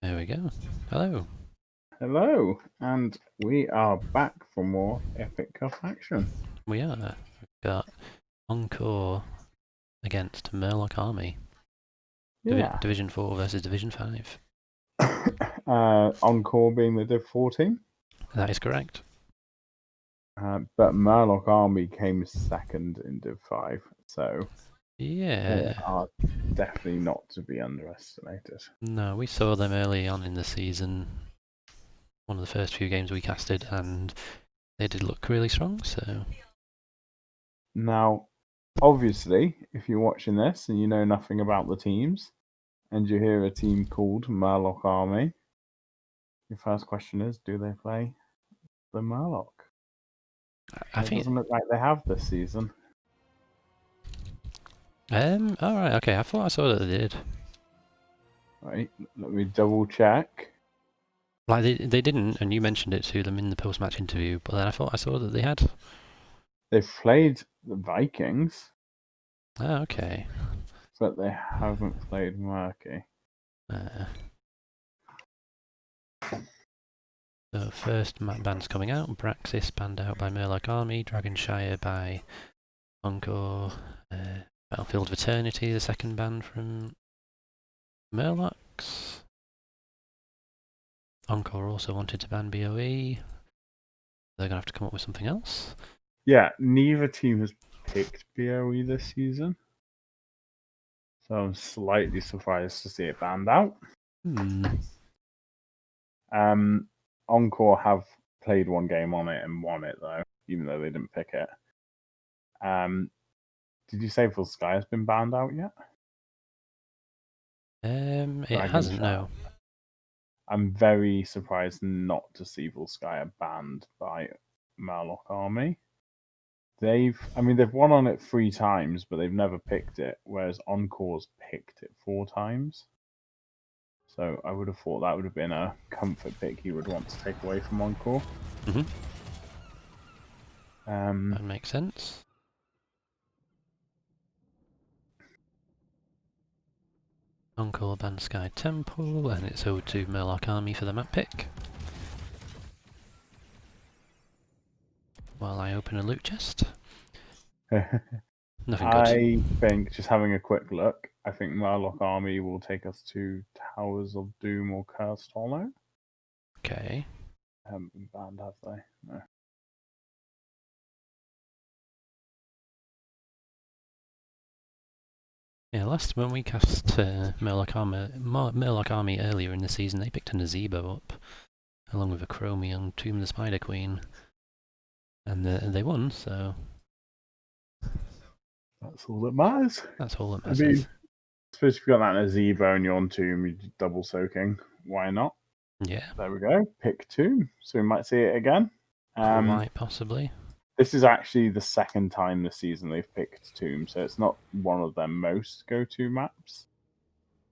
There we go. Hello. Hello, and we are back for more Epic Cup action. We are. We've got EnCore against MurlocArmy. Yeah. Division 4 versus Division 5. EnCore being the Div 14, That is correct. but MurlocArmy came second in Div 5, so they Yeah. are definitely not to be underestimated. No, we saw them early on in the season. One of the first few games we casted, and they did look really strong, so... Now, obviously, if you're watching this and you know nothing about the teams, and you hear a team called MurlocArmy, your first question is, do they play the Murloc? I It think... doesn't look like they have this season. Alright, okay, I thought I saw that they did. Right, let me double check. Like, they didn't, and you mentioned it to them in the post-match interview, but then I thought I saw that they had. They've played the Vikings, Ah, okay. but they haven't played Murky. So first map bands coming out. Braxis banned out by MurlocArmy, Dragonshire by EnCore, Battlefield of Eternity, the second band from Murlocs. EnCore also wanted to ban BOE. They're going to have to come up with something else. Yeah, neither team has picked BOE this season, so I'm slightly surprised to see it banned out. EnCore have played one game on it and won it, though, even though they didn't pick it. Did you say Full Sky has been banned out yet? It hasn't, no. I'm very surprised not to see Full Sky banned by MurlocArmy. They've won on it 3 times, but they've never picked it, whereas EnCore's picked it 4 times. So I would have thought that would have been a comfort pick you would want to take away from EnCore. That makes sense. EnCore banned Sky Temple, and it's owed to MurlocArmy for the map pick. While I open a loot chest. Nothing good. I think, just having a quick look, I think MurlocArmy will take us to Towers of Doom or Cursed Hollow. Okay. Haven't been banned, have they? No. Yeah, last when we cast MurlocArmy earlier in the season, they picked a Nazebo up, along with a Chromium, Tomb of the Spider Queen, and they won, so... That's all that matters. That's all that matters. I mean, I suppose if you've got that Nazebo and you're on Tomb, you're double soaking. Why not? Yeah. There we go. Pick Tomb. So we might see it again. Quite possibly. This is actually the second time this season they've picked Tomb, so it's not one of their most go-to maps.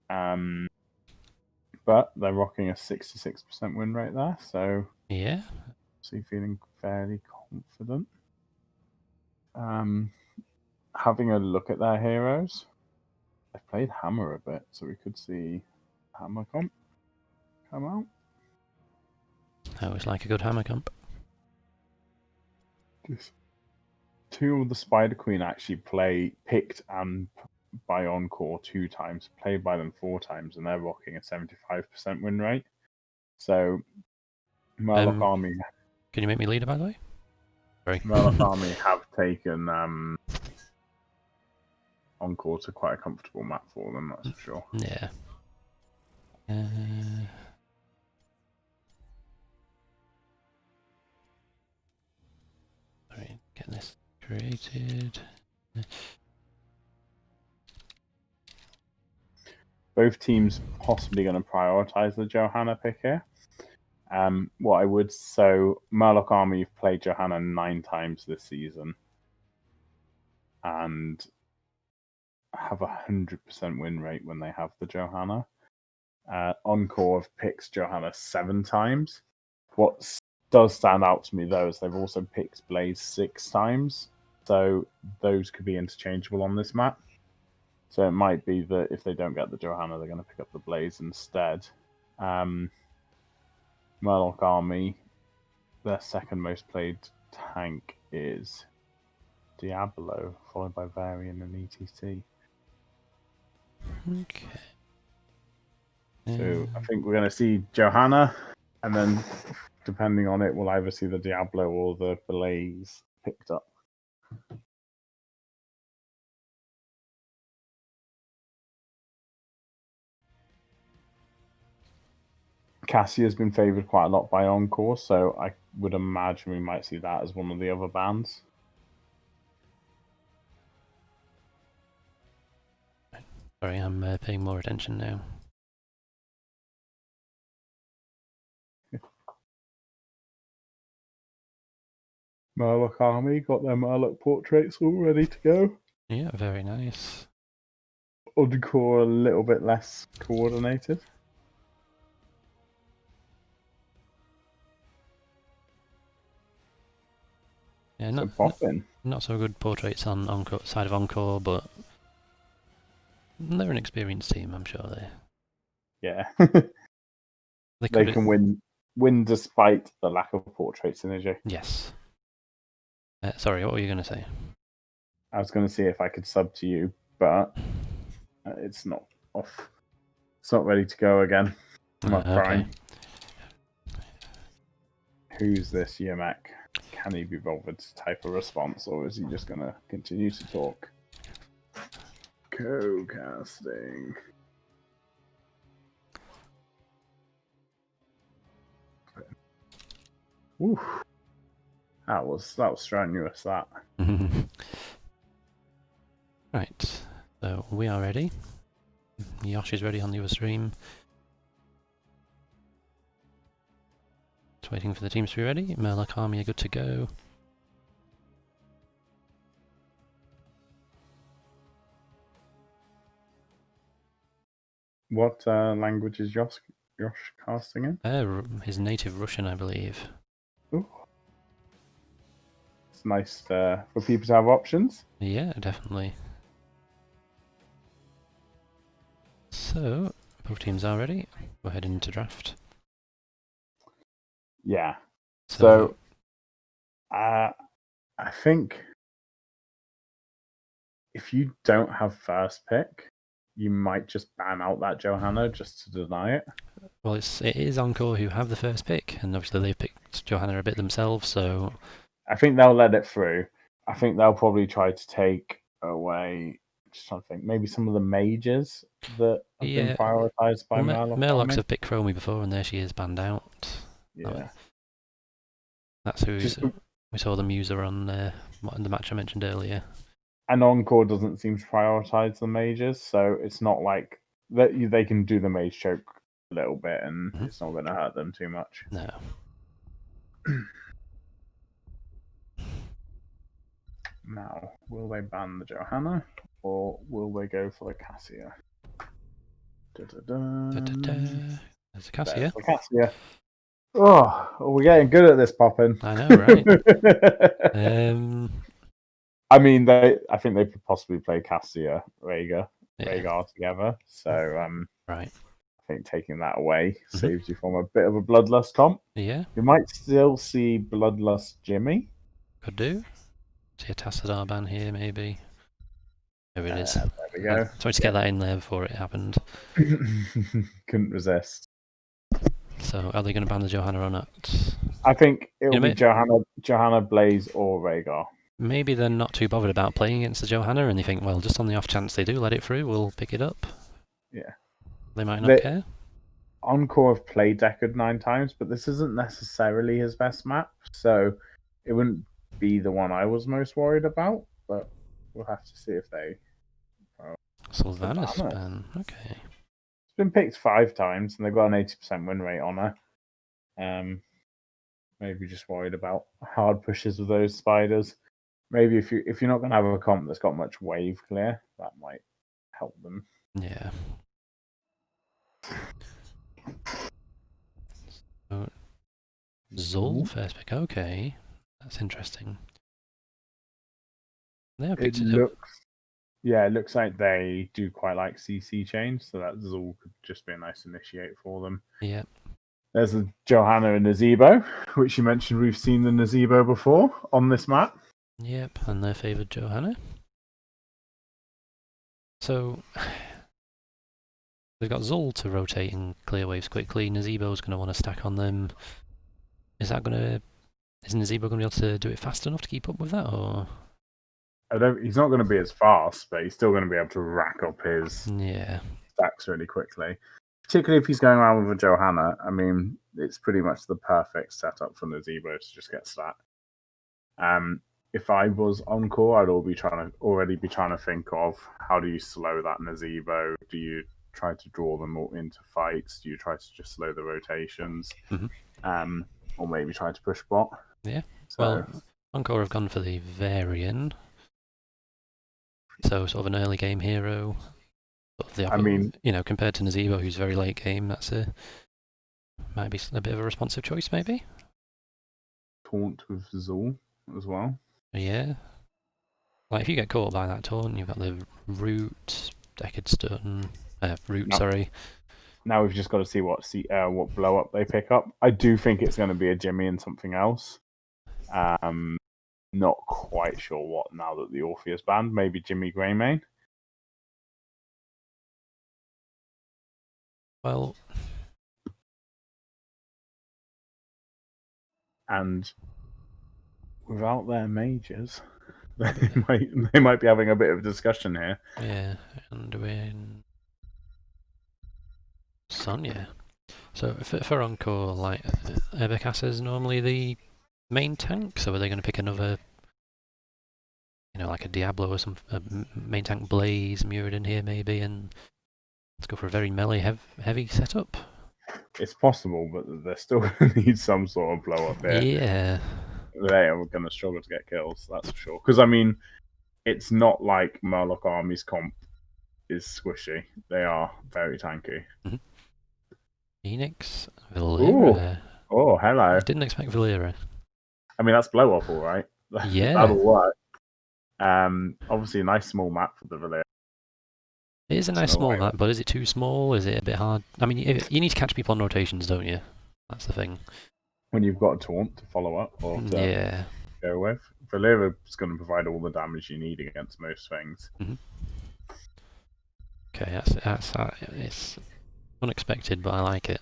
But they're rocking a 66% win rate there, so yeah, feeling fairly confident. Having a look at their heroes, they've played Hammer a bit, so we could see Hammer comp come out. I always like a good Hammer comp. Just 2 of the Spider Queen actually picked and by EnCore 2 times, played by them 4 times, and they're rocking a 75% win rate. So MurlocArmy. Can you make me leader, by the way? Sorry. MurlocArmy have taken EnCore to quite a comfortable map for them, that's for sure. Yeah. Sorry, get this created. Both teams possibly going to prioritize the Johanna pick here. What I would, so MurlocArmy have played Johanna 9 times this season and have 100% win rate when they have the Johanna. EnCore have picked Johanna 7 times. What does stand out to me though is they've also picked Blaze 6 times, so those could be interchangeable on this map. So it might be that if they don't get the Johanna, they're going to pick up the Blaze instead. MurlocArmy, their second most played tank is Diablo, followed by Varian and ETC. Okay. So I think we're going to see Johanna, and then depending on it, we'll either see the Diablo or the Blaze picked up. Cassia's been favoured quite a lot by EnCore, so I would imagine we might see that as one of the other bands. Sorry, I'm paying more attention now. MurlocArmy got their Murloc portraits all ready to go. Yeah, very nice. EnCore a little bit less coordinated. Yeah, not so good portraits on side of EnCore, but they're an experienced team, I'm sure they. Yeah, They can win despite the lack of portrait synergy. Yes. Sorry, what were you going to say? I was going to see if I could sub to you, but it's not off. It's not ready to go again. I'm not crying. Okay. Who's this Yemek? Can he be bothered to type a response, or is he just going to continue to talk? Co-casting. Oof. That was strenuous, that. Right, so we are ready. Yoshi's ready on the other stream. Just waiting for the teams to be ready. MurlocArmy are good to go. What language is Josh casting in? His native Russian, I believe. Ooh. It's nice for people to have options. Yeah, definitely. So, both teams are ready. We're heading into draft. Yeah. So I think if you don't have first pick, you might just ban out that Johanna just to deny it. Well, it is EnCore who have the first pick, and obviously they've picked Johanna a bit themselves, so... I think they'll let it through. I think they'll probably try to take away... Just trying to think, maybe some of the mages that have been prioritised by Murlocs have picked Chromie before, and there she is banned out. Yeah. That's who we saw them user on the match I mentioned earlier. And EnCore doesn't seem to prioritise the mages, so it's not like that they can do the mage choke a little bit, and it's not going to hurt them too much. No. Now, will they ban the Johanna, or will they go for the Cassia? There's a Cassia. There's the Cassia. Oh, we're getting good at this, Poppin. I know, right? I mean, I think they could possibly play Cassia, Rhaegar together. So, right. I think taking that away saves you from a bit of a Bloodlust comp. Yeah. You might still see Bloodlust Jimmy. Could do. See a Tassadar ban here, maybe. There it is. There we go. Tried to get that in there before it happened. Couldn't resist. So, are they going to ban the Johanna or not? I think it'll be Johanna, Blaze, or Rhaegar. Maybe they're not too bothered about playing against the Johanna, and they think, well, just on the off chance they do let it through, we'll pick it up. Yeah. They might not care. EnCore have played Deckard 9 times, but this isn't necessarily his best map, so it wouldn't be the one I was most worried about, but we'll have to see if they... Sylvanas ban, okay. It's been picked 5 times, and they've got an 80% win rate on her. Maybe just worried about hard pushes with those spiders. Maybe if you're not going to have a comp that's got much wave clear, that might help them. Yeah. So, Zul first pick, okay. That's interesting. They have picked it looks Yeah, it looks like they do quite like CC change, so that Zul could just be a nice initiate for them. Yeah. There's a Johanna and Nazebo, which you mentioned we've seen the Nazebo before on this map. Yep, and their favoured Johanna. So we've got Zul to rotate and clear waves quickly. Nazebo's going to want to stack on them. Is Nazebo going to be able to do it fast enough to keep up with that, or? He's not going to be as fast, but he's still going to be able to rack up his stacks really quickly. Particularly if he's going around with a Johanna. I mean, it's pretty much the perfect setup for Nazebo to just get stacked. If I was EnCore, I'd already be trying to think of how do you slow that Nazebo? Do you try to draw them all into fights? Do you try to just slow the rotations? Or maybe try to push bot? Yeah. So, well, EnCore have gone for the Varian. So sort of an early game hero. I mean, compared to Nazebo, who's very late game, might be a bit of a responsive choice, maybe. Taunt with Zul as well. Yeah. Like if you get caught by that taunt, you've got the root, Decade Stun, sorry. Now we've just got to see what blow up they pick up. I do think it's going to be a Jimmy and something else. Not quite sure what now that the Orpheus banned. Maybe Jimmy Greymane. Well, and without their mages, they might be having a bit of a discussion here. Yeah, and we're in Sonya. So for EnCore, like Ebekasa is normally the main tank. So are they going to pick another, like a Diablo or some main tank Blaze mirrored in here maybe, and let's go for a very melee heavy setup? It's possible, but they're still going to need some sort of blow up here. Yeah. They are going to struggle to get kills, that's for sure. Because, I mean, it's not like MurlocArmy's comp is squishy. They are very tanky. Phoenix, Valera. Oh, hello. I didn't expect Valera. I mean, that's blow up, all right. Yeah. That'll work. Obviously, a nice small map for the Valera. It is a nice small map, but is it too small? Is it a bit hard? I mean, you need to catch people on rotations, don't you? That's the thing. When you've got a taunt to follow up or to go with, Valera is going to provide all the damage you need against most things. Okay, it's unexpected, but I like it.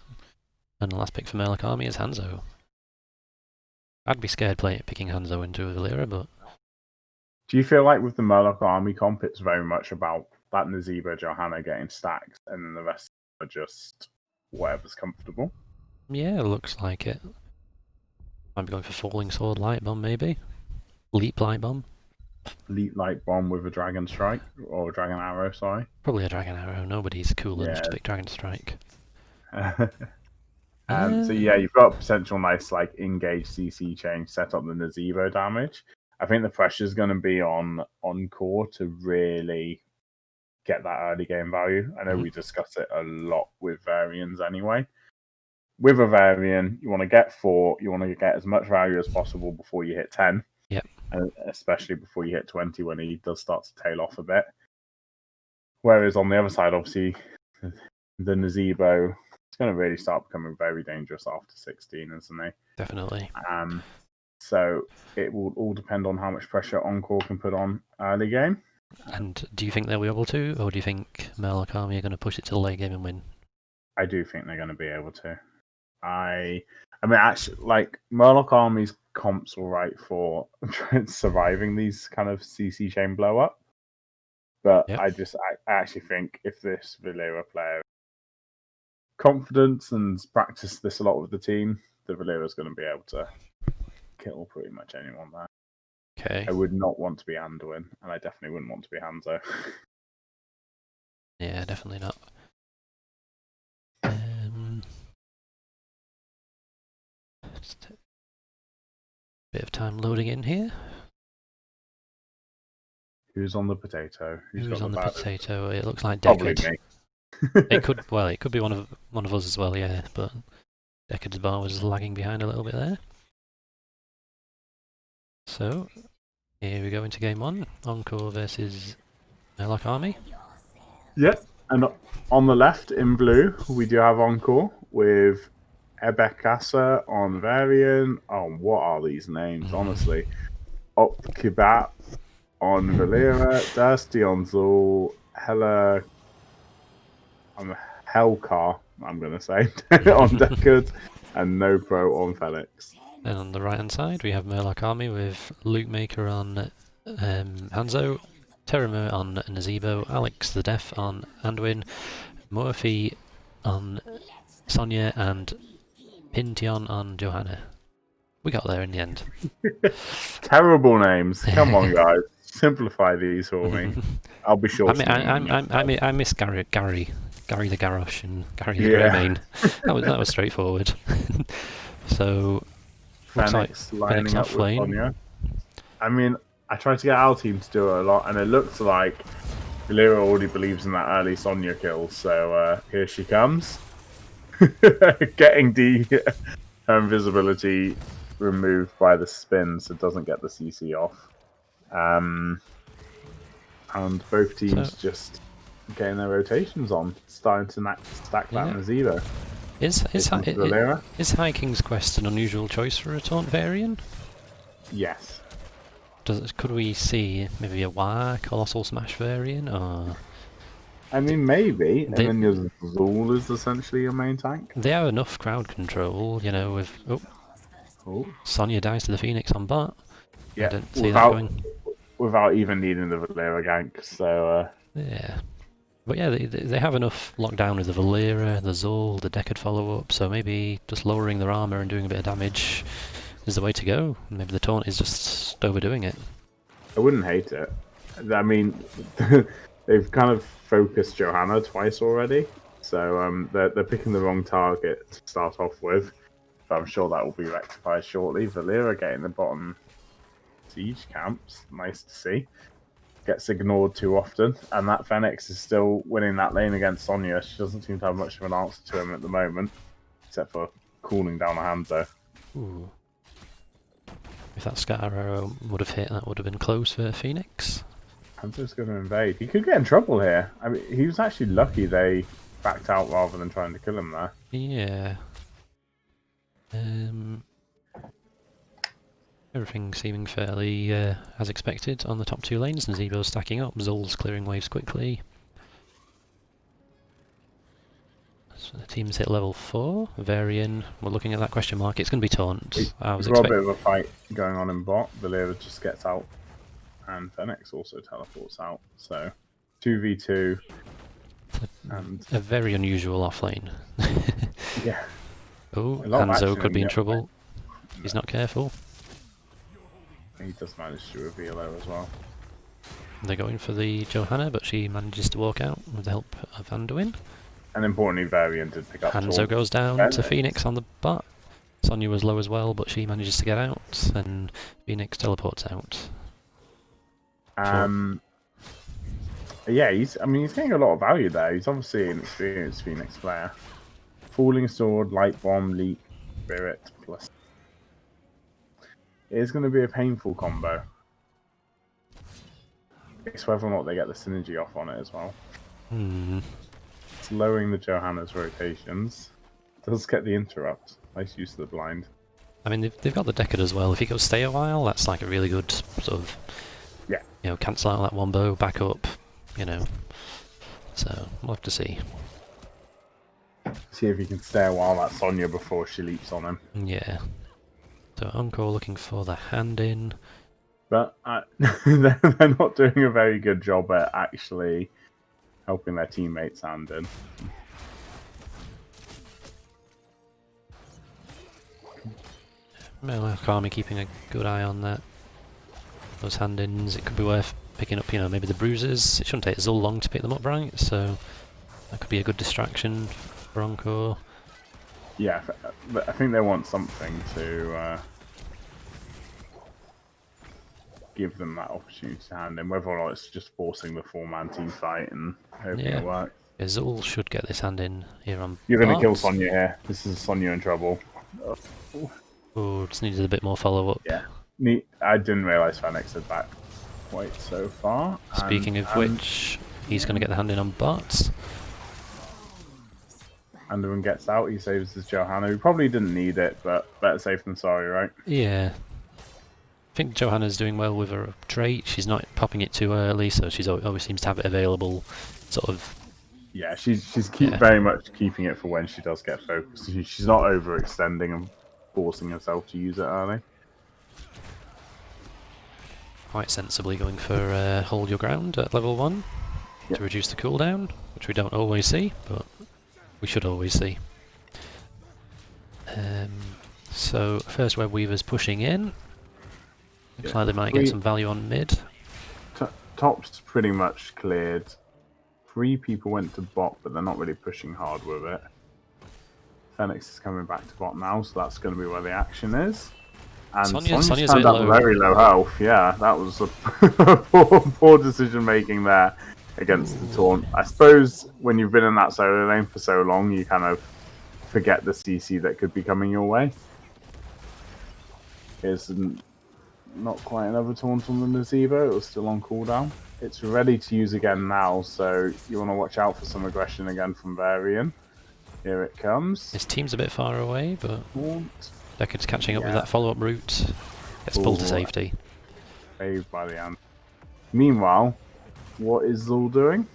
And the last pick for MurlocArmy is Hanzo. I'd be scared picking Hanzo into Valera, but... Do you feel like with the MurlocArmy comp, it's very much about that Nazebo Johanna getting stacks, and then the rest are just whatever's comfortable? Yeah, it looks like it. Might be going for Falling Sword Light Bomb, maybe? Leap Light Bomb? Leap Light Bomb with a Dragon Strike, or a Dragon Arrow, sorry. Probably a Dragon Arrow. Nobody's cool enough to pick Dragon Strike. So yeah, you've got a potential nice engage CC change, set up the Nazebo damage. I think the pressure is going to be on EnCore to really get that early game value. I know we discuss it a lot with variants anyway. With a variant, you want to get 4, you want to get as much value as possible before you hit 10. Yep. And especially before you hit 20 when he does start to tail off a bit. Whereas on the other side, obviously, the Nazebo is going to really start becoming very dangerous after 16, isn't he? Definitely. So it will all depend on how much pressure EnCore can put on early game. And do you think they'll be able to, or do you think MurlocArmy are going to push it to the late game and win? I do think they're going to be able to. I mean, actually, MurlocArmy's comp's all right for surviving these kind of CC chain blow up. But I actually think if this Valera player confidence and practice this a lot with the team, the Valera's going to be able to kill pretty much anyone there. Okay. I would not want to be Anduin, and I definitely wouldn't want to be Hanzo. Yeah, definitely not. Just a bit of time loading in here. Who's on the potato? Who's on the potato? It looks like Decade. Probably me. It could be one of us as well, yeah. But Decade's bar was lagging behind a little bit there. So here we go into game 1. EnCore versus MurlocArmy. Yep. And on the left in blue, we do have EnCore with Ebekasa on Varian. Oh, what are these names, honestly? Opkibat on Valera, Dusty on Zul, Hella Hellcar, I'm going to say, on Deckard, and No Pro on Felix. And on the right hand side, we have MurlocArmy with Luke Maker on Hanzo, Terramur on Nazebo, Alex the Deaf on Anduin, Morphe on Sonya, and Pintion on Johanna. We got there in the end. Terrible names. Come on, guys. Simplify these for me. I'll be sure. I miss Gary the Garrosh and Gary the Greymane. That was straightforward. So looks like lining Fenix up off with lane. Sonya. I mean, I tried to get our team to do it a lot, and it looks like Valera already believes in that early Sonya kill. So here she comes, getting her invisibility removed by the spin, so it doesn't get the CC off. And both teams So, just getting their rotations on, starting to stack that Nazebo. Is High King's Quest an unusual choice for a taunt variant? Yes. Could we see maybe a WAR Colossal Smash variant, or? I mean, maybe. And then your Zul is essentially your main tank. They have enough crowd control, you know, with Sonya dies to the Phoenix on bot. Yeah, I didn't see that going. Without even needing the Valera gank, so... Yeah. But yeah, they have enough lockdown with the Valera, the Zul, the Deckard follow-up, so maybe just lowering their armor and doing a bit of damage is the way to go. Maybe the taunt is just overdoing it. I wouldn't hate it. I mean, they've kind of focused Johanna twice already, so they're picking the wrong target to start off with. But I'm sure that will be rectified shortly. Valera getting the bottom siege camps, nice to see. Gets ignored too often, and that Fenix is still winning that lane against Sonya. She doesn't seem to have much of an answer to him at the moment, except for cooling down her hands though. Ooh. If that scatter arrow would have hit, that would have been close for Phoenix. Hanzo's going to invade. He could get in trouble here. I mean, he was actually lucky they backed out rather than trying to kill him there. Yeah. Everything seeming fairly as expected on the top two lanes. Nazebo's stacking up, Zul's clearing waves quickly. So the team's hit level 4. Varian, we're looking at that question mark. It's going to be taunt. There's a bit of a fight going on in bot. Valera just gets out, and Fenix also teleports out. So 2v2. And a very unusual offlane. Yeah. Oh, Hanzo could be in trouble. No. He's not careful. He does manage to reveal her as well. They're going for the Johanna, but she manages to walk out with the help of Anduin. And importantly, Varian did pick up. Hanzo goes down to Phoenix on the bot. Sonya was low as well, but she manages to get out, and Phoenix teleports out. Yeah, he's getting a lot of value there. He's obviously an experienced Phoenix player. Falling Sword, Light Bomb, Leap, Spirit, plus. It is going to be a painful combo. It's whether or not they get the synergy off on it as well. It's lowering the Johanna's rotations. Does get the interrupt. Nice use of the blind. I mean, they've got the Deckard as well. If he goes stay a while, that's like a really good sort of, yeah, you know, cancel out that wombo, back up, you know. So we'll have to see. See if he can stay a while that Sonya before she leaps on him. Yeah. So EnCore looking for the hand in. But they're not doing a very good job at actually helping their teammates hand in. MurlocArmy keeping a good eye on that. Those hand-ins, it could be worth picking up, you know, maybe the bruises. It shouldn't take Zul long to pick them up, right? So that could be a good distraction for EnCore. Yeah, I think they want something to give them that opportunity to hand in, whether or not it's just forcing the 4-man team fight and hoping it works. Yeah, Zul should get this hand in here on. You're going to kill Sonya here. This is Sonya in trouble. Oh, just needed a bit more follow-up. Yeah. I didn't realise Fenix had back. quite so far. Speaking of which, he's going to get the hand in on bots. Anduin gets out, he saves his Johanna, who probably didn't need it, but better safe than sorry, right? Yeah. I think Johanna's doing well with her trait. She's not popping it too early, so she's always seems to have it available, sort of. Yeah, she's very much keeping it for when she does get focused. She's not overextending and forcing herself to use it early. Quite sensibly going for hold your ground at level 1 to reduce the cooldown, which we don't always see, but we should always see. So first web weaver's pushing in. Looks like they might get some value on mid. Top's pretty much cleared. 3 people went to bot, but they're not really pushing hard with it. Phoenix is coming back to bot now, so that's going to be where the action is. And Sonya's turned up very low health. Yeah, that was a poor decision making there against the taunt. I suppose when you've been in that solo lane for so long, you kind of forget the CC that could be coming your way. Here's not quite another taunt on the Nazebo. It was still on cooldown. It's ready to use again now, so you want to watch out for some aggression again from Varian. Here it comes. His team's a bit far away, but Deckard's catching up with that follow-up route. Gets pulled to safety. Saved by the end. Meanwhile, what is Zul doing?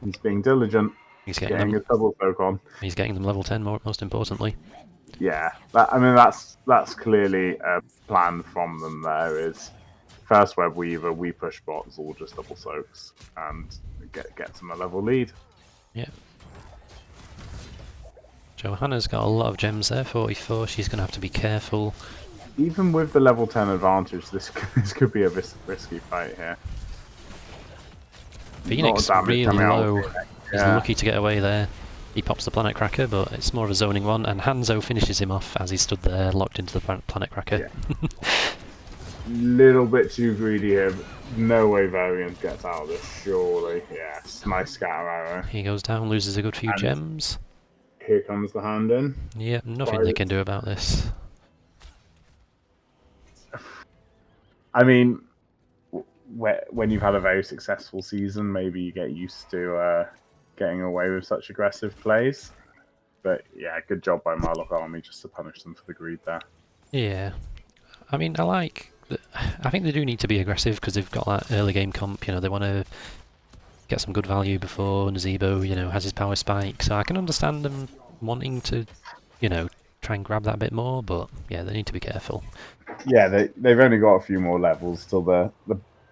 He's being diligent. He's getting a double poke on. He's getting them level 10, most importantly. Yeah, that's clearly a plan from them. There is first web weaver, we push bots, Zul just double soaks and gets them a level lead. Yeah. Johanna's got a lot of gems there, 44. She's going to have to be careful. Even with the level 10 advantage, this could be a risky fight here. Phoenix really low. He's lucky to get away there. He pops the Planet Cracker, but it's more of a zoning one, and Hanzo finishes him off as he stood there, locked into the Planet Cracker. Yeah. Little bit too greedy here. No way Variant gets out of this, surely. Yeah, it's nice scatter arrow. He goes down, loses a good few gems. Here comes the hand in. Yeah, nothing they can do about this. I mean, when you've had a very successful season, maybe you get used to getting away with such aggressive plays. But yeah, good job by MurlocArmy just to punish them for the greed there. Yeah. I mean, I think they do need to be aggressive because they've got that early game comp, they want to get some good value before Nazebo, has his power spike. So I can understand them wanting to, try and grab that a bit more, but yeah, they need to be careful. Yeah, they've only got a few more levels till the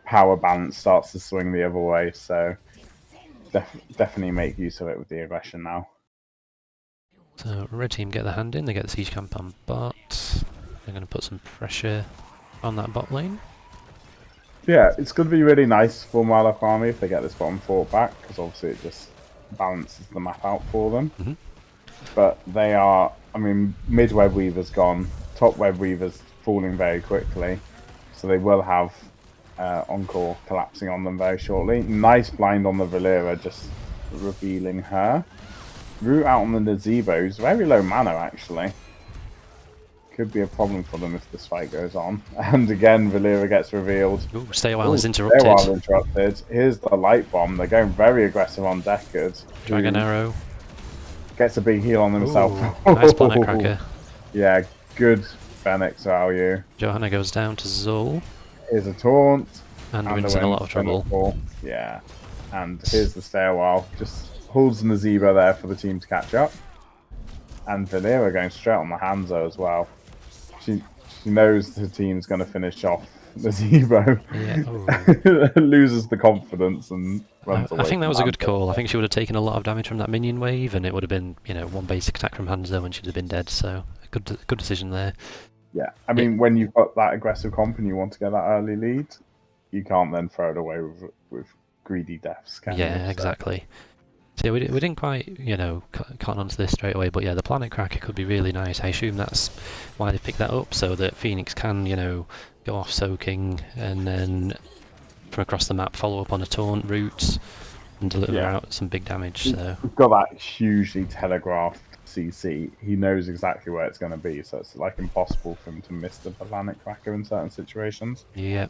power balance starts to swing the other way, so definitely make use of it with the aggression now. So red team get the hand in, they get the siege camp on bot. They're going to put some pressure on that bot lane. Yeah, it's going to be really nice for MurlocArmy if they get this bottom fort back, because obviously it just balances the map out for them. Mm-hmm. But they are, mid web weaver's gone, top web weaver's falling very quickly, so they will have EnCore collapsing on them very shortly. Nice blind on the Valera, just revealing her. Root out on the Nazebo, who's very low mana actually. Could be a problem for them if this fight goes on. And again, Valera gets revealed. Ooh, stay a while is interrupted. Stay a while interrupted. Here's the light bomb. They're going very aggressive on Deckard. Dragon arrow. Gets a big heal on himself. Ooh, nice Planet Cracker. Yeah, good Phoenix value. Johanna goes down to Zul. Here's a taunt. Anduin's in a lot of trouble. Yeah. And here's the stay a while. Just holds Nazebo there for the team to catch up. And Valera going straight on the Hanzo as well. She knows the team's going to finish off Nazebo. Yeah. Loses the confidence and runs away. I think that was a good call. I think she would have taken a lot of damage from that minion wave, and it would have been, one basic attack from Hanzo, and she'd have been dead. So good decision there. Yeah, when you've got that aggressive comp and you want to get that early lead, you can't then throw it away with greedy deaths. Can you? Exactly. So we didn't quite, cotton onto this straight away, but yeah, the Planet Cracker could be really nice. I assume that's why they picked that up, so that Phoenix can, go off soaking and then from across the map follow up on a taunt route and deliver out some big damage. So we've got that hugely telegraphed CC. He knows exactly where it's going to be, so it's like impossible for him to miss the Planet Cracker in certain situations. Yeah.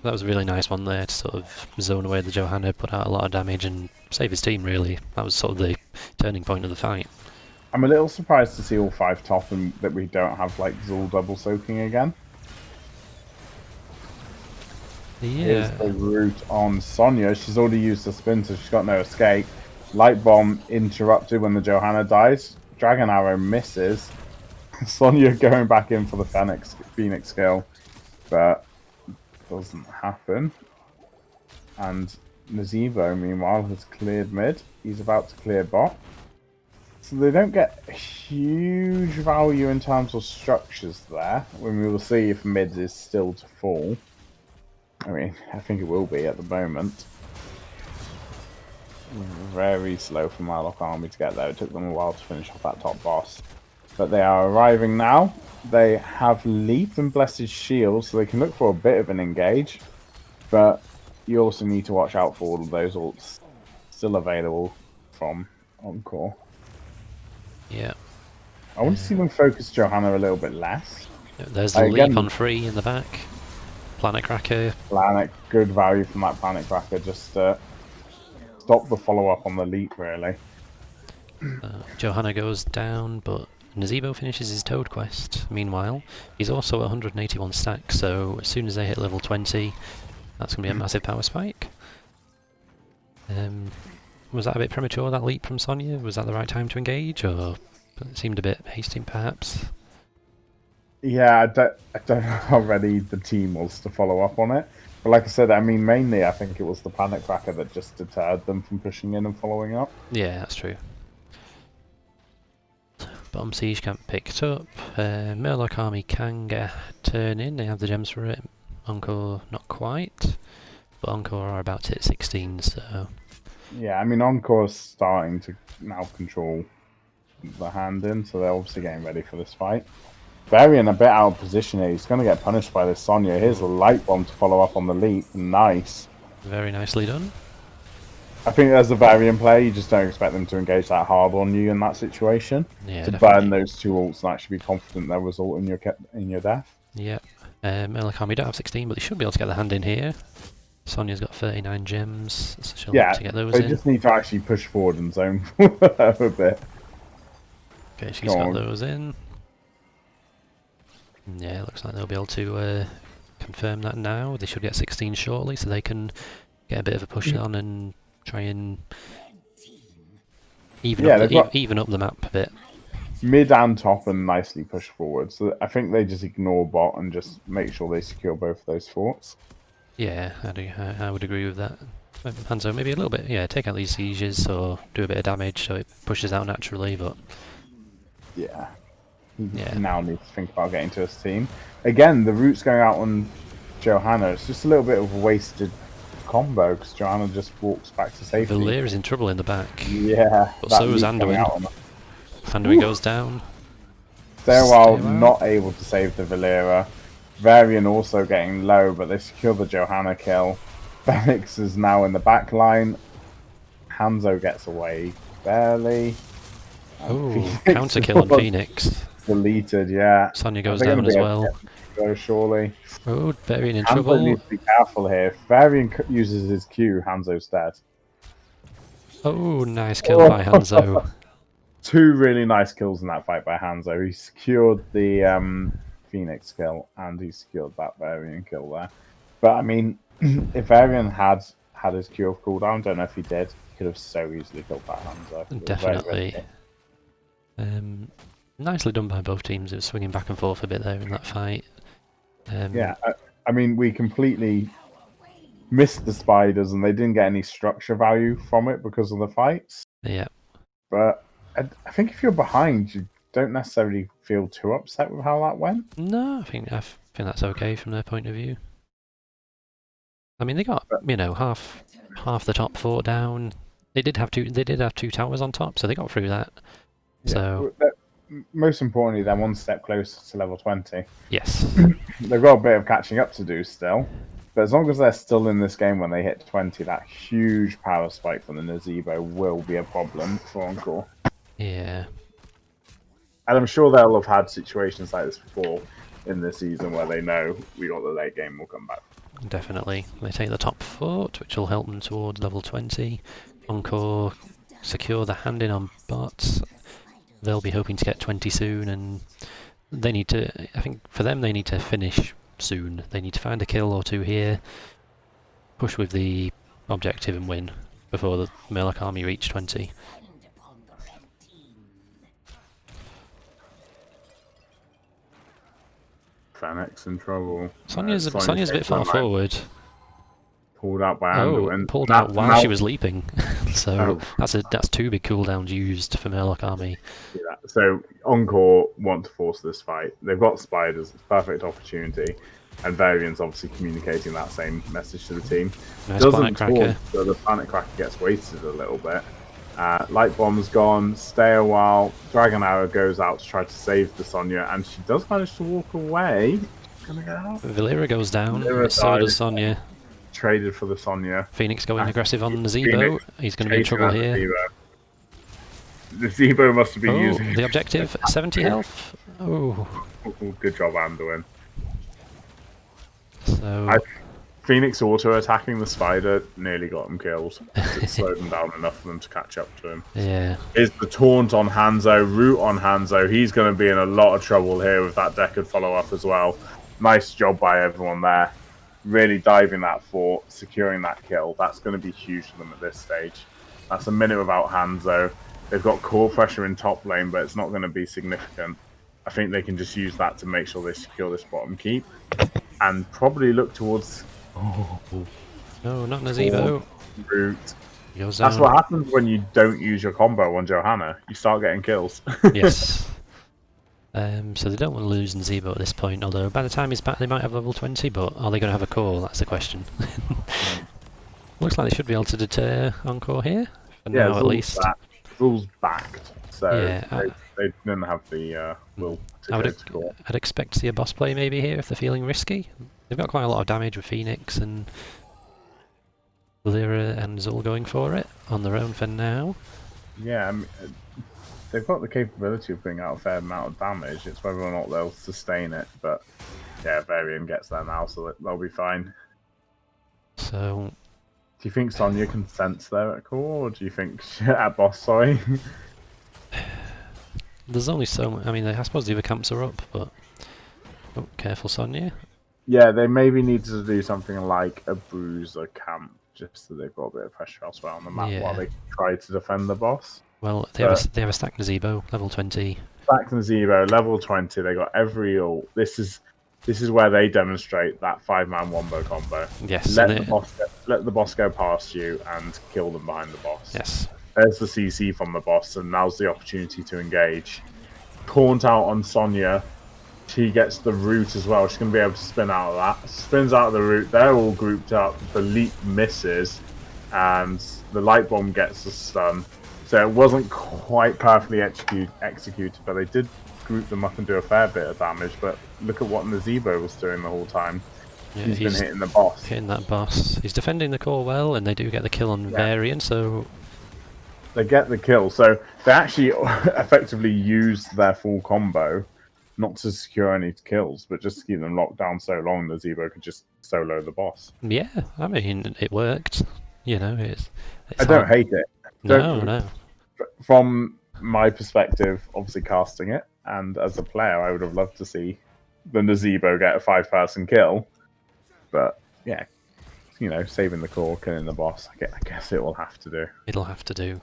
That was a really nice one there to sort of zone away the Johanna, put out a lot of damage and save his team really. That was sort of the turning point of the fight. I'm a little surprised to see all 5 top and that we don't have like Zul double soaking again. Here's Yeah. the route on Sonya. She's already used the spin, so she's got no escape. Light bomb interrupted when the Johanna dies. Dragon arrow misses. Sonya going back in for the Phoenix kill, but doesn't happen. And Nazeebo, meanwhile, has cleared mid. He's about to clear bot. So they don't get huge value in terms of structures there. When we will see if mid is still to fall. I mean, I think it will be at the moment. Very slow for MurlocArmy to get there. It took them a while to finish off that top boss. But they are arriving now. They have Leap and Blessed Shield, so they can look for a bit of an engage. But you also need to watch out for all of those ults still available from EnCore. Yeah. I want to see them focus Johanna a little bit less. There's the leap on free in the back. Planet Cracker. Planet, good value from that Planet Cracker. Just stop the follow-up on the leap, really. Johanna goes down, but Nazeebo finishes his Toad quest. Meanwhile, he's also at 181 stacks, so as soon as they hit level 20, that's going to be a massive power spike. Was that a bit premature, that leap from Sonya? Was that the right time to engage, or it seemed a bit hasty, perhaps? Yeah, I don't know how ready the team was to follow up on it. But like I said, I mean, mainly I think it was the Planet Cracker that just deterred them from pushing in and following up. Yeah, that's true. Bomb Siege camp picked up. MurlocArmy can get a turn in, they have the gems for it. EnCore not quite, but EnCore are about to hit 16, so... Yeah, I mean, EnCore's starting to now control the hand in, so they're obviously getting ready for this fight. Varian a bit out of position here. He's going to get punished by this Sonya. Here's a light bomb to follow up on the leap. Nice. Very nicely done. I think as a Varian player, you just don't expect them to engage that hard on you in that situation. Yeah, to definitely. burn those 2 ults and actually be confident they'll result in your death. Yep. MurlocArmy don't have 16, but they should be able to get the hand in here. Sonya's got 39 gems, so she'll look to get those they in. just need to actually push forward and zone a bit. Okay, she's got those in. Yeah, looks like they'll be able to confirm that now. They should get 16 shortly, so they can get a bit of a push on and try and even up the map a bit. Mid and top and nicely push forward. So I think they just ignore bot and just make sure they secure both of those forts. Yeah, I would agree with that. Hanzo, maybe a little bit, yeah, take out these sieges or do a bit of damage so it pushes out naturally, but... Yeah. He now needs to think about getting to his team. Again, the root's going out on Johanna. It's just a little bit of a wasted combo because Johanna just walks back to safety. Valir is in trouble in the back. Yeah. But so is Anduin. Anduin goes down. Stairwell not able to save the Valera. Varian also getting low, but they secure the Johanna kill. Phoenix is now in the back line. Hanzo gets away barely. Oh, counter kill on Phoenix. Deleted, yeah. Sonya goes down as well. Go surely. Oh, Varian in Hanzo trouble. needs to be careful here. If Varian uses his Q, Hanzo's dead. Oh, nice kill by Hanzo. 2 really nice kills in that fight by Hanzo. He secured the Phoenix kill and he secured that Varian kill there. But I mean, if Varian had his Q off cooldown, I don't know if he did, he could have so easily killed that Hanzo. Definitely. Nicely done by both teams. It was swinging back and forth a bit there in that fight. Yeah, I mean, we completely missed the spiders and they didn't get any structure value from it because of the fights. Yeah. But I think if you're behind, you don't necessarily feel too upset with how that went. No, I think that's okay from their point of view. I mean, they got half the top 4 down. They did have 2 towers on top, so they got through that. Yeah. So most importantly, they're 1 step closer to level 20. Yes. They've got a bit of catching up to do still. But as long as they're still in this game when they hit 20, that huge power spike from the Nazeebo will be a problem for EnCore. Yeah. And I'm sure they'll have had situations like this before in this season where they know we got the late game, we'll come back. definitely. They take the top fort, which will help them towards level 20. EnCore secure the hand in on bots. They'll be hoping to get 20 soon, and they need to, I think for them, they need to finish soon. They need to find a kill or two here, push with the objective and win before the MurlocArmy reach 20. Fennec's in trouble. Sonya's a bit far forward. Pulled out by Oh, Anduin. pulled out while she was leaping. So that's 2 big cooldowns used for MurlocArmy. Yeah. So EnCore want to force this fight. They've got spiders. It's a perfect opportunity. And Varian's obviously communicating that same message to the team. Nice Planet Cracker. So the Planet Cracker gets wasted a little bit. Light Bomb's gone. Stay a while. Dragon Arrow goes out to try to save the Sonya, and she does manage to walk away. She's gonna go out. Valera goes down. Valera so dies. does Sonya. Traded for the Sonya. Phoenix going aggressive on the Zebo. He's going to be in trouble here. The Zebo must have been using the objective. 70 health. Oh. Good job, Anduin. So Phoenix auto attacking the spider nearly got him killed. It slowed them down enough for them to catch up to him. Yeah. Is the taunt on Hanzo, root on Hanzo. He's going to be in a lot of trouble here with that Deckard follow-up as well. Nice job by everyone there. Really diving that fort, securing that kill. That's going to be huge for them at this stage. That's a minute without Hanzo. They've got core pressure in top lane, but it's not going to be significant. I think they can just use that to make sure they secure this bottom keep. And probably look towards... No, not Nazebo. Root. That's what happens when you don't use your combo on Johanna. You start getting kills. Yes. So they don't want to lose Nazebo at this point, although by the time he's back they might have level 20, but are they going to have a core? That's the question. Looks like they should be able to deter EnCore here, for now at least. Rules backed, so yeah, they didn't have the will to go to core. I'd expect to see a boss play maybe here if they're feeling risky. They've got quite a lot of damage with Phoenix and Valera and Zul going for it on their own for now. Yeah, I mean, they've got the capability of putting out a fair amount of damage. It's whether or not they'll sustain it, but yeah, Varian gets there now, so they'll be fine. So, do you think Sonya can sense there at core, or do you think at boss? Sorry. There's only so much. I mean, I suppose the other camps are up, but oh, careful, Sonya. Yeah, they maybe need to do something like a bruiser camp, just so they've got a bit of pressure elsewhere on the map while they try to defend the boss. Well, they have a stack Nazebo, level 20. Stack Nazebo, level 20. They got every ult. This is where they demonstrate that 5-man wombo combo. Yes. Let the boss go past you and kill them behind the boss. Yes. There's the CC from the boss, and now's the opportunity to engage. Taunt out on Sonya. She gets the root as well. She's going to be able to spin out of that. Spins out of the root. They're all grouped up. The leap misses, and the light bomb gets the stun. So it wasn't quite perfectly executed, but they did group them up and do a fair bit of damage. But look at what Nazebo was doing the whole time. Yeah, he's been hitting the boss. Hitting that boss. He's defending the core well, and they do get the kill on Varian, so... They get the kill. So they actually effectively used their full combo, not to secure any kills, but just to keep them locked down so long that Zebo could just solo the boss. Yeah, I mean, it worked. You know, it's I don't hate it. No. From my perspective, obviously casting it, and as a player, I would have loved to see the Nazebo get a 5-person kill. But yeah, you know, saving the core, killing the boss, I guess it will have to do. It'll have to do.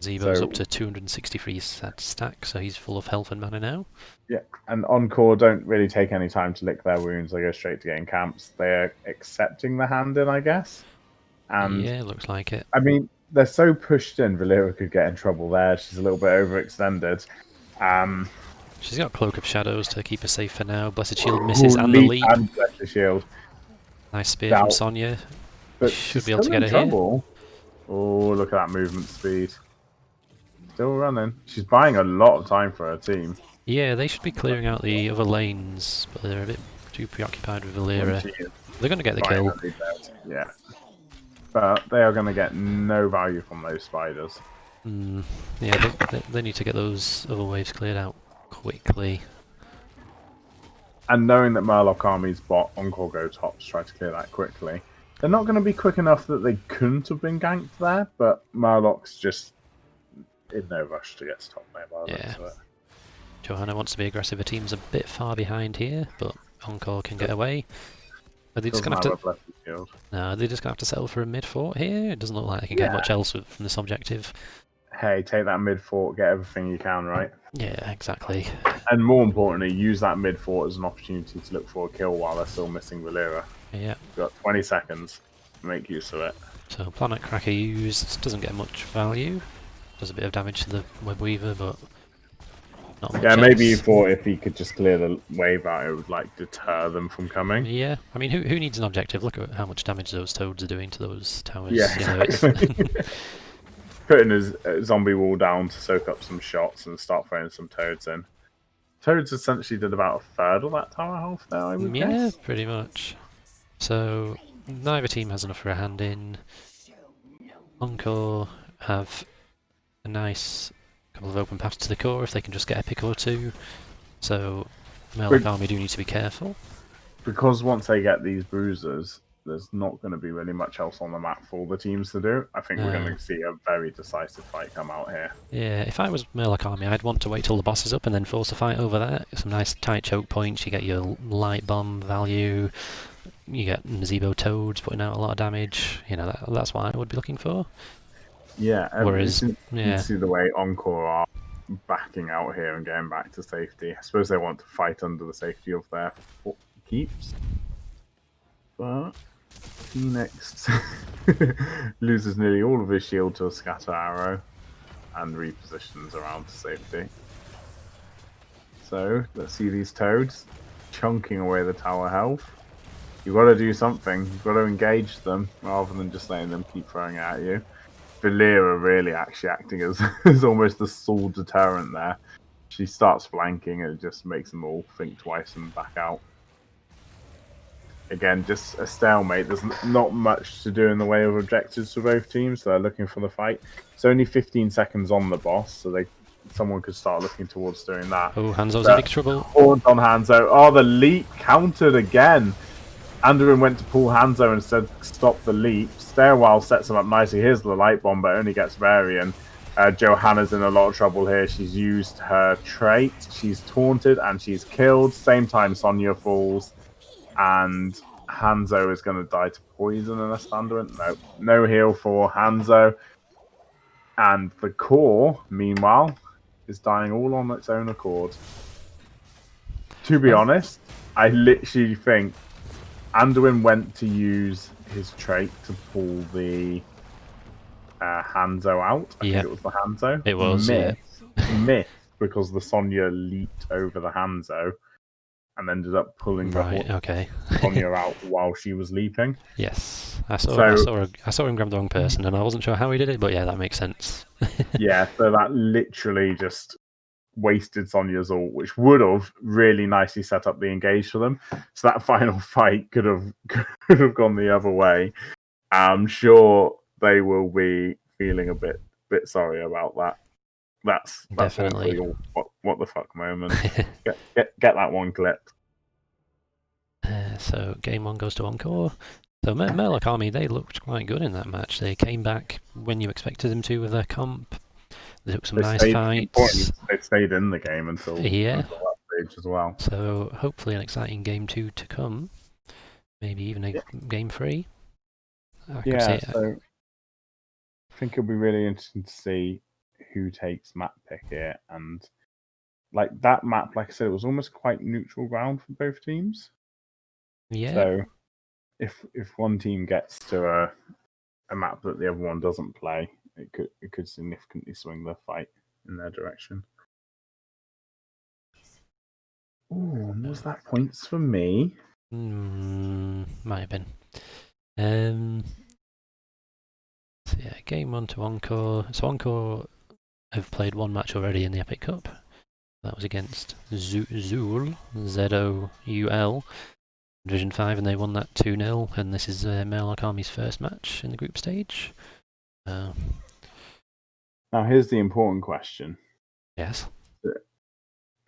Zebo's up to 263 stack, so he's full of health and mana now. Yeah, and EnCore don't really take any time to lick their wounds. They go straight to getting camps. They're accepting the hand in, I guess. And yeah, looks like it. I mean, they're so pushed in, Valera could get in trouble there. She's a little bit overextended. She's got Cloak of Shadows to keep her safe for now. Blessed Shield misses, and the leap. And Blessed Shield. Nice spear from Sonya. But should be able to get her here. Oh, look at that movement speed. Still running. She's buying a lot of time for her team. Yeah, they should be clearing out the other lanes, but they're a bit too preoccupied with Valera. They're going to get the kill. Yeah. But they are going to get no value from those spiders. Yeah, they need to get those other waves cleared out quickly. And knowing that MurlocArmy's bot EnCore go tops try to clear that quickly, they're not going to be quick enough that they couldn't have been ganked there, but Murloc's just in no rush to get to top lane by the looks of it. Johanna wants to be aggressive. Her team's a bit far behind here, but EnCore can get away. Are they just going to have to... No, are they just going to have to settle for a mid fort here? It doesn't look like they can get much else from this objective. Hey, take that mid fort, get everything you can, right? Yeah, exactly. And more importantly, use that mid fort as an opportunity to look for a kill while they're still missing Valera. Yeah. You've got 20 seconds to make use of it. So Planet Cracker used, doesn't get much value. Does a bit of damage to the Web Weaver, but not much else. Maybe you thought if he could just clear the wave out, it would like deter them from coming. Yeah, I mean, who needs an objective? Look at how much damage those toads are doing to those towers. Yeah, you know, it's putting his zombie wall down to soak up some shots and start throwing some toads in. Toads essentially did about a third of that tower health there, I would guess. Yeah, pretty much. So neither team has enough for a hand in. EnCore have a nice couple of open paths to the core if they can just get a pick or two. So MurlocArmy do need to be careful. Because once they get these bruisers, there's not going to be really much else on the map for all the teams to do. I think we're going to see a very decisive fight come out here. Yeah, if I was MurlocArmy, I'd want to wait till the boss is up and then force a fight over there. Some nice tight choke points, you get your light bomb value, you get Nazebo toads putting out a lot of damage. You know, that's what I would be looking for. Yeah, whereas you see the way EnCore are backing out here and getting back to safety. I suppose they want to fight under the safety of their keeps. But Phoenix loses nearly all of his shield to a scatter arrow and repositions around to safety. So let's see these toads chunking away the tower health. You've got to do something. You've got to engage them rather than just letting them keep throwing at you. Valera really actually acting as almost the sole deterrent there. She starts flanking and it just makes them all think twice and back out. Again, just a stalemate. There's not much to do in the way of objectives for both teams. So they're looking for the fight. It's only 15 seconds on the boss, so someone could start looking towards doing that. Oh, Hanzo's in big trouble. Horns on Hanzo. Oh, the leap countered again. Anduin went to pull Hanzo and said stop the leap. Stairwell sets him up nicely. Here's the light bomb, but only gets Varian. Johanna's in a lot of trouble here. She's used her trait. She's taunted and she's killed. Same time Sonya falls. And Hanzo is going to die to poison unless Anduin. No heal for Hanzo. And the core, meanwhile, is dying all on its own accord. To be honest, I literally think Anduin went to use his trait to pull the Hanzo out. I think it was the Hanzo. It was, Missed because the Sonya leaped over the Hanzo and ended up pulling the Sonya out while she was leaping. Yes, I saw him grab the wrong person, and I wasn't sure how he did it, but yeah, that makes sense. Yeah, so that literally just wasted Sonya's ult, which would have really nicely set up the engage for them. So that final fight could have gone the other way. I'm sure they will be feeling a bit sorry about that. That's definitely what the fuck moment. get that one clipped. So game one goes to EnCore. So MurlocArmy, they looked quite good in that match. They came back when you expected them to with their comp. They took some nice fights. They stayed in the game until that stage as well. So hopefully an exciting game 2 to come. Maybe even a game 3. So I think it'll be really interesting to see who takes map pick here. And like that map, like I said, it was almost quite neutral ground for both teams. Yeah. So if one team gets to a map that the other one doesn't play, it could significantly swing the fight in their direction. Oh, was that points for me? Might have been. So yeah, game 1 to EnCore. So EnCore have played one match already in the Epic Cup. That was against Zoul, Z-O-U-L, Division 5, and they won that 2-0. And this is MurlocArmy's first match in the group stage. Now, here's the important question. Yes.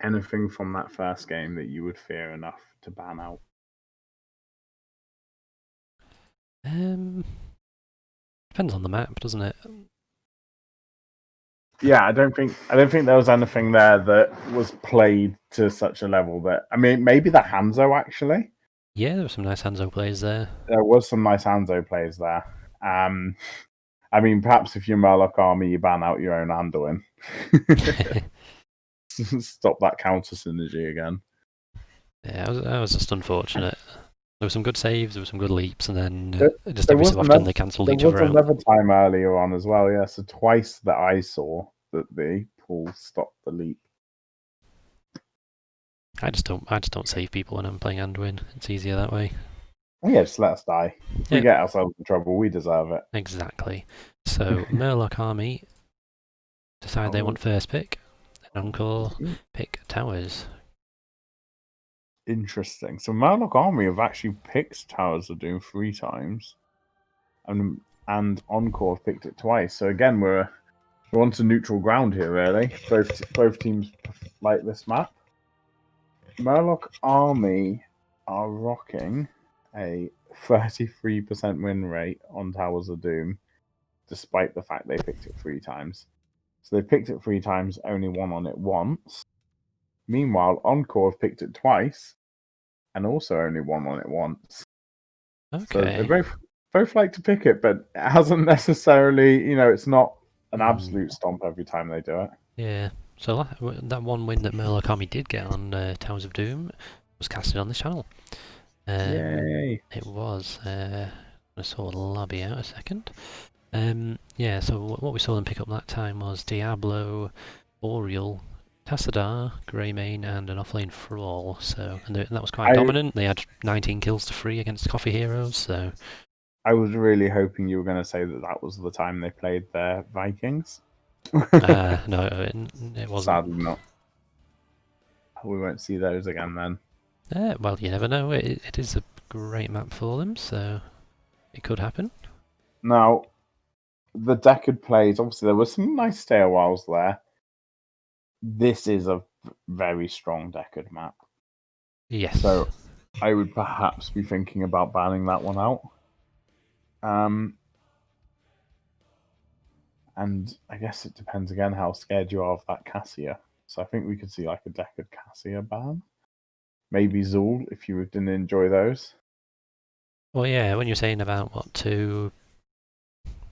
anything from that first game that you would fear enough to ban out? Depends on the map, doesn't it? Yeah, I don't think there was anything there that was played to such a level that, I mean, maybe the Hanzo actually. Yeah, there were some nice Hanzo plays there. There was some nice Hanzo plays there. I mean, perhaps if you're MurlocArmy, you ban out your own Anduin. Stop that counter synergy again. Yeah, that was just unfortunate. There were some good saves, there were some good leaps, and then just There every was so often they cancelled there each was other out. another time earlier on as well, yeah. So twice that I saw that the pull stopped the leap. I just don't save people when I'm playing Anduin. It's easier that way. Oh, yeah, just let us die. If we get ourselves in trouble, we deserve it. Exactly. So MurlocArmy decide they want first pick, and EnCore pick towers. Interesting. So MurlocArmy have actually picked Towers of Doom 3 times, and EnCore have picked it twice. So again, we're onto neutral ground here, really. Both teams like this map. MurlocArmy are rocking a 33% win rate on Towers of Doom, despite the fact they picked it 3 times. So they picked it 3 times, only won on it once. Meanwhile, EnCore have picked it twice, and also only won on it once. Okay. So they both like to pick it, but it hasn't necessarily, it's not an absolute stomp every time they do it. Yeah. So that one win that MurlocArmy did get on Towers of Doom was casted on this channel. Yay! It was. I saw Labby out a second. Yeah, so what we saw them pick up that time was Diablo, Oriel, Tassadar, Greymane, and an offlane Thrall. So, and that was quite dominant. They had 19 kills to 3 against Coffee Heroes. So, I was really hoping you were going to say that was the time they played their Vikings. no, it wasn't. Sadly not. We won't see those again then. Well, you never know. It is a great map for them, so it could happen. Now, the Deckard plays, obviously there were some nice stay a whiles there. This is a very strong Deckard map. Yes. So I would perhaps be thinking about banning that one out. And I guess it depends again how scared you are of that Cassia. So I think we could see like a Deckard Cassia ban. Maybe Zul, if you didn't enjoy those. Well, yeah, when you're saying about what to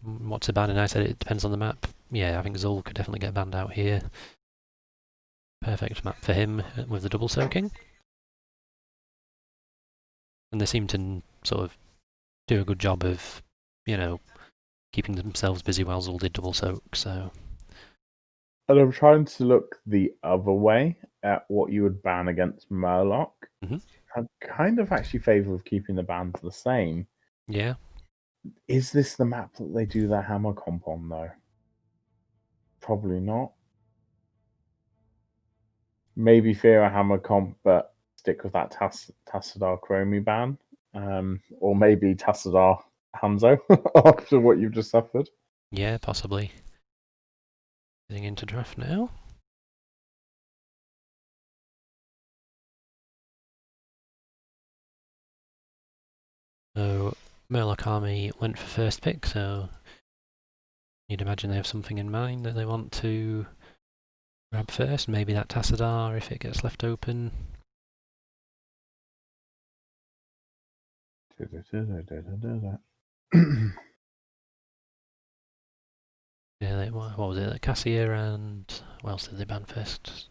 ban, and I said it depends on the map. Yeah, I think Zul could definitely get banned out here. Perfect map for him with the double soaking. And they seem to sort of do a good job of, keeping themselves busy while Zul did double soak, so... And I'm trying to look the other way at what you would ban against Murloc. I'm kind of actually favour of keeping the bans the same. Yeah. Is this the map that they do their hammer comp on, though? Probably not. Maybe fear a hammer comp, but stick with that Tassadar Chromie ban. Or maybe Tassadar Hanzo after what you've just suffered. Yeah, possibly. Getting into draft now. So, MurlocArmy went for first pick, so you'd imagine they have something in mind that they want to grab first. Maybe that Tassadar if it gets left open. Yeah, what was it? Cassia and what else did they ban first?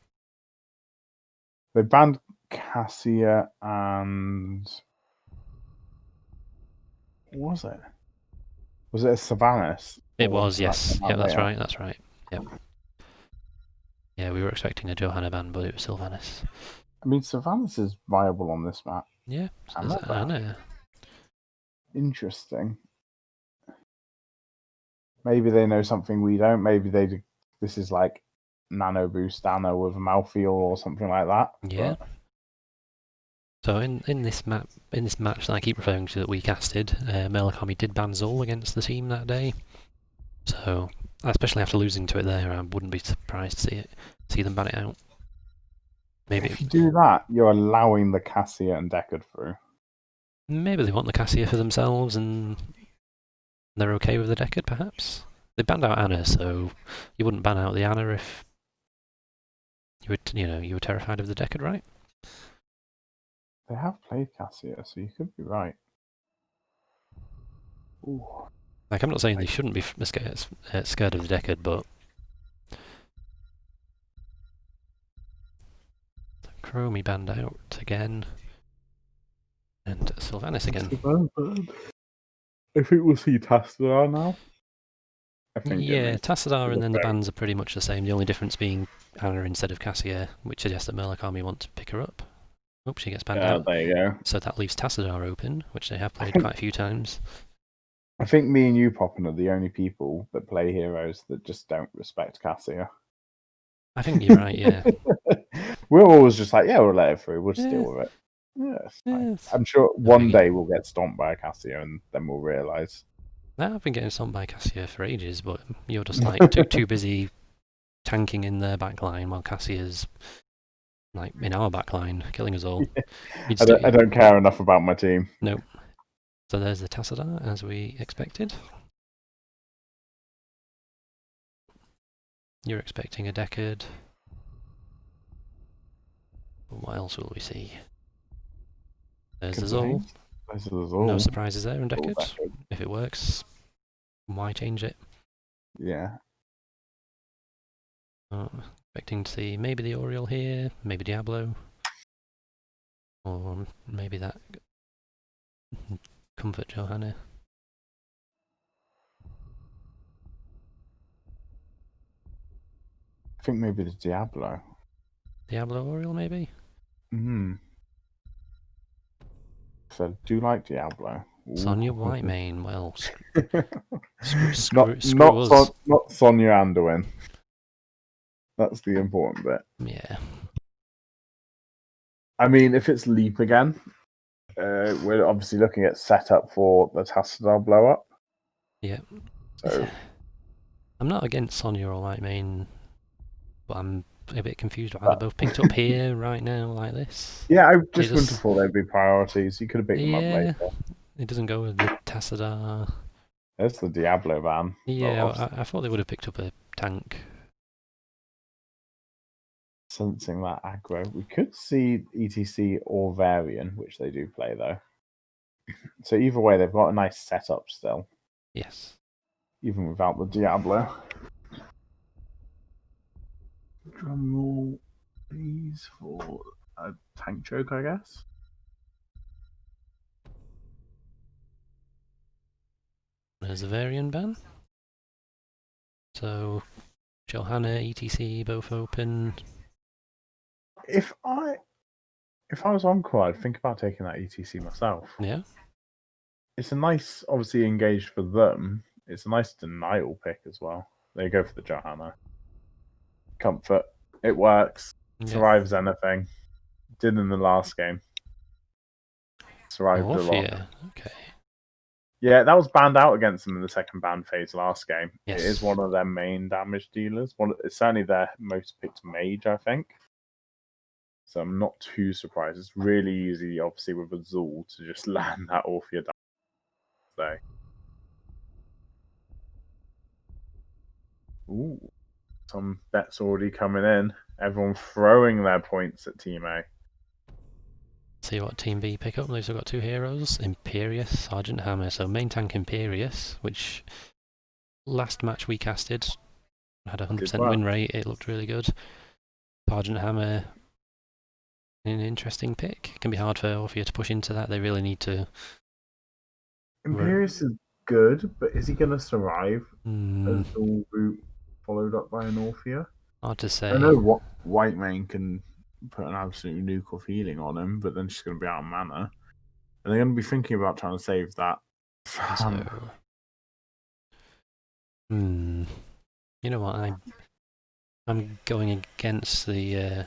They banned Cassia and what was it? Was it a Sylvanas? It was, yes. Yeah, that's right. That's right. Yep. Yeah, we were expecting a Johanna ban, but it was Sylvanas. I mean, Sylvanas is viable on this map. Yeah, so there's Anna. Interesting. Maybe they know something we don't. Maybe this is like Nano Boost Anna with a mouthfeel or something like that. Yeah. But... So in this match that I keep referring to that we casted, MurlocArmy did ban Zul against the team that day. So especially after losing to it there, I wouldn't be surprised to see them ban it out. Maybe If you do that, you're allowing the Cassia and Deckard through. maybe they want the Cassia for themselves and they're okay with the Deckard, perhaps? They banned out Anna, so you wouldn't ban out the Anna if you were terrified of the Deckard, right? They have played Cassia, so you could be right. Ooh. Like, I'm not saying they shouldn't be scared of the Deckard, but Chromie banned out again. And Sylvanas again. I think we'll see Tassadar now. I think Yeah, Tassadar and then the very... bans are pretty much the same. The only difference being Anna instead of Cassia, which suggests that MurlocArmy want to pick her up. Oops, she gets banned out. There you go. So that leaves Tassadar open, which they have played quite a few times. I think me and you, Poppin, are the only people that play heroes that just don't respect Cassia. I think you're right, yeah. We're always just like, yeah, we'll let it through. We'll just Yeah. deal with it. Yes. Yeah, I'm sure one day we'll get stomped by a Cassia and then we'll realise. I've been getting stomped by Cassia for ages, but you're just like too busy tanking in their backline while Cassia's like in our backline, killing us all. Yeah. I don't care enough about my team. Nope. So there's the Tassadar, as we expected. You're expecting a Deckard. What else will we see? There's the Zol. No surprises there in Deckard. If it works, why change it? Yeah. Expecting to see maybe the Oriole here, maybe Diablo. Or maybe that Comfort Johanna. I think maybe the Diablo. Diablo Oriole, maybe? So I do like Diablo. Sonya Whitemane, well, not us. Not Sonya Anduin. That's the important bit. Yeah. I mean, if it's Leap again, we're obviously looking at setup for the Tassadar blow up. Yeah. So I'm not against Sonya or Whitemane, but I'm a bit confused why they're both picked up here right now like this. Yeah, I just wouldn't have thought they'd be priorities. You could have picked them up later. It doesn't go with the Tassadar. There's the Diablo van. Yeah, I thought they would have picked up a tank. Sensing that aggro. We could see ETC or Varian, which they do play though. So either way, they've got a nice setup still. Yes. Even without the Diablo. Drum roll, please, for a tank choke, I guess. There's the Varian ban. So Johanna, ETC, both open. If I was EnCore, I'd think about taking that ETC myself. Yeah. It's a nice, obviously engaged for them. It's a nice denial pick as well. They go for the Johanna. Comfort. It works. Survives anything. Did in the last game. Survived a lot. Okay. Yeah, that was banned out against them in the second ban phase last game. Yes. It is one of their main damage dealers. It's certainly their most picked mage, I think. So I'm not too surprised. It's really easy, obviously, with a Zul to just land that off your damage. Ooh, some bets already coming in. Everyone throwing their points at Team A. See what Team B pick up. They've got two heroes, Imperious, Sergeant Hammer. So main tank Imperious, which last match we casted had a 100% win rate. It looked really good. Sergeant Hammer, an interesting pick. It can be hard for Orphea to push into that. They really need to. Imperious is good, but is he going to survive as all route followed up by an Orphea? Hard to say. I know what Whitemane can put an absolute nuke of healing on him, but then she's going to be out of mana. And they're going to be thinking about trying to save that. You know what? I'm going against the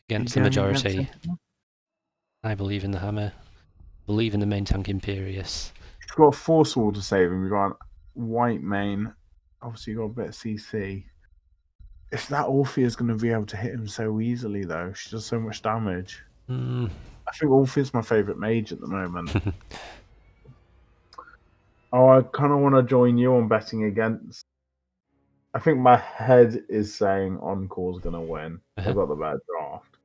majority. I believe in the Hammer. Believe in the main tank Imperious. You've got a Force Wall to save him. You've got Whitemane. Obviously, you've got a bit of CC. If that Orphea's going to be able to hit him so easily, though, she does so much damage. Mm. I think Orphea's my favourite mage at the moment. Oh, I kind of want to join you on betting against. I think my head is saying EnCore's going to win. They've got the better draft.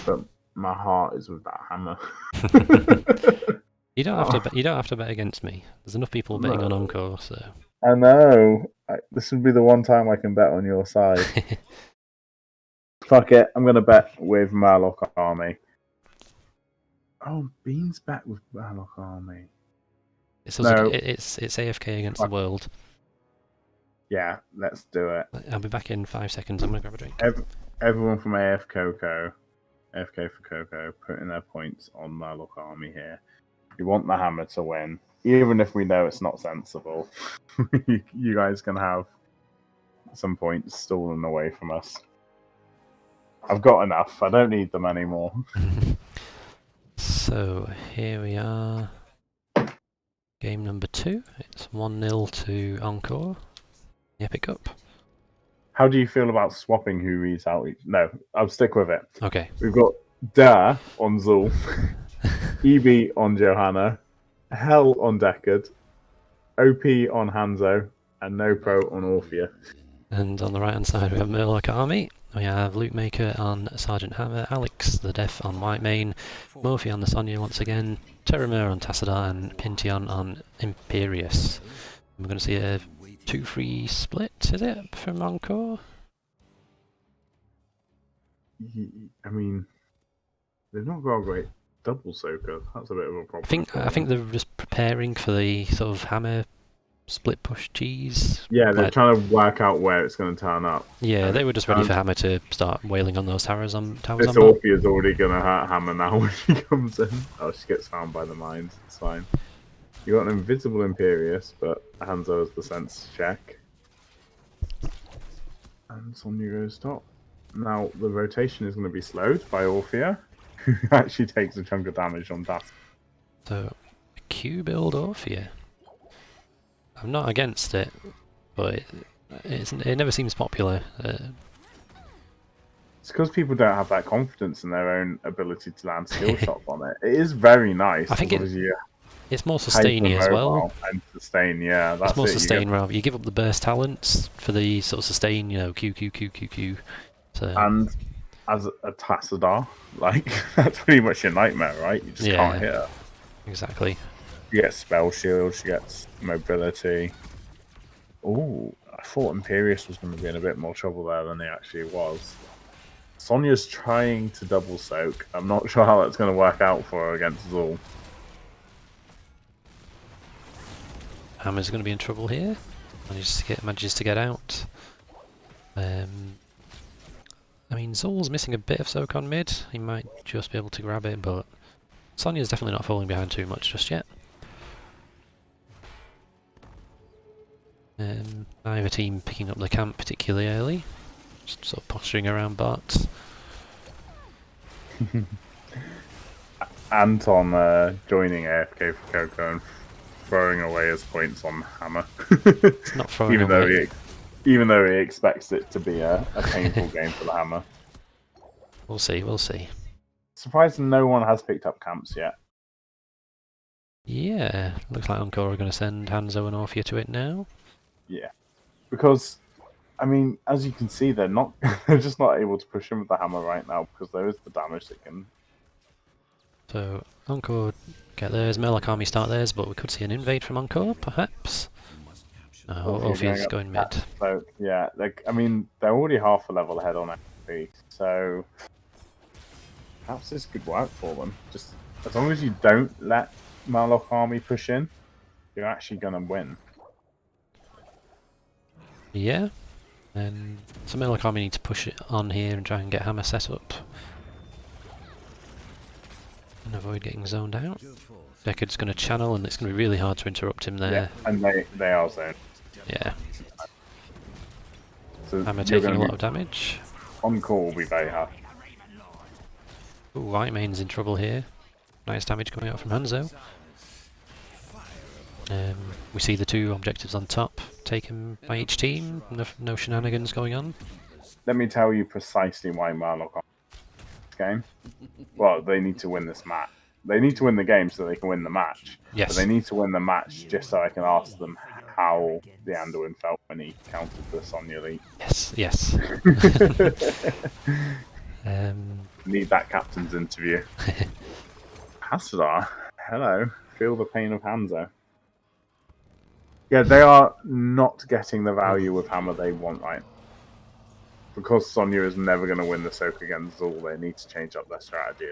But my heart is with that hammer. You don't have to. You don't have to bet against me. There's enough people betting on EnCore, so. I know. This would be the one time I can bet on your side. Fuck it. I'm going to bet with MurlocArmy. Oh, Bean's bet with MurlocArmy. It's AFK against the world. Yeah, let's do it. I'll be back in 5 seconds. I'm going to grab a drink. Everyone from AFK for Coco, putting their points on MurlocArmy here. You want the hammer to win, even if we know it's not sensible. You guys can have some points stolen away from us. I've got enough. I don't need them anymore. So here we are. Game number 2. It's 1-0 to EnCore. The Epic Cup. How do you feel about swapping who reads out each? No, I'll stick with it. Okay. We've got Da on Zul, EB on Johanna, Hell on Deckard, OP on Hanzo, and No Pro on Orphea. And on the right hand side we have MurlocArmy. We have Lootmaker on Sergeant Hammer, Alex the Def on Whitemane, Morphe on the Sonya once again, Terramur on Tassadar, and Pintion on Imperius. We're going to see a 2-3 split, is it, from EnCore? I mean, they've not got a great double soaker. That's a bit of a problem. I think they're just preparing for the sort of hammer split push cheese. Yeah, they're trying to work out where it's going to turn up. Yeah, they were just ready for Hammer to start wailing on those towers on This Orphea is already going to hurt Hammer now when she comes in. Oh, she gets found by the mines. It's fine. You got an invisible Imperius, but Hanzo has the sense check. And Sonya goes top. Now, the rotation is going to be slowed by Orphea, who actually takes a chunk of damage on that. So, a Q build Orphea. I'm not against it, but it never seems popular. It's because people don't have that confidence in their own ability to land skill shots on it. It is very nice. I think it's more sustainy as well. And sustain, yeah. That's it's more sustain rather. You give up the burst talents for the sort of sustain, you know, Q. So. And as a Tassadar, like, that's pretty much your nightmare, right? You just can't hit her. Exactly. She gets spell shield, she gets mobility. Ooh, I thought Imperius was going to be in a bit more trouble there than he actually was. Sonya's trying to double soak. I'm not sure how that's going to work out for her against Zul. Hammer's going to be in trouble here. Manages to get out. I mean, Zul's missing a bit of soak on mid. He might just be able to grab it, but Sonya's definitely not falling behind too much just yet. Neither team picking up the camp particularly early. Just sort of posturing around bot. Anton joining AFK for Coco and throwing away his points on Hammer. Not throwing even though he expects it to be a painful game for the Hammer. We'll see. Surprised no one has picked up camps yet. Yeah, looks like EnCore are going to send Hanzo and Orphea to it now. Yeah, because I mean, as you can see, they're just not able to push him with the hammer right now because there is the damage that can. So EnCore get theirs, MurlocArmy start theirs, but we could see an invade from EnCore, perhaps. No, Orphea's going mid. So yeah, I mean, they're already half a level ahead on XP, so perhaps this could work for them. Just as long as you don't let MurlocArmy push in, you're actually going to win. Yeah. So MurlocArmy need to push it on here and try and get Hammer set up. And avoid getting zoned out. Deckard's going to channel and it's going to be really hard to interrupt him there. Yeah, and they are zoned. Yeah. So Hammer taking a lot of damage. EnCore will be very happy. Ooh, Whitemane's in trouble here. Nice damage coming out from Hanzo. We see the two objectives on top taken by each team. No shenanigans going on. let me tell you precisely why Murloc on this game. Well, they need to win this match. They need to win the game so they can win the match. Yes. But they need to win the match just so I can ask them how the Anduin felt when he countered the Sonya Lee. Yes, yes. Need that captain's interview. Hasadar, hello. Feel the pain of Hanzo. Yeah, they are not getting the value with Hammer they want right now. Because Sonya is never going to win the soak against Zul, they need to change up their strategy.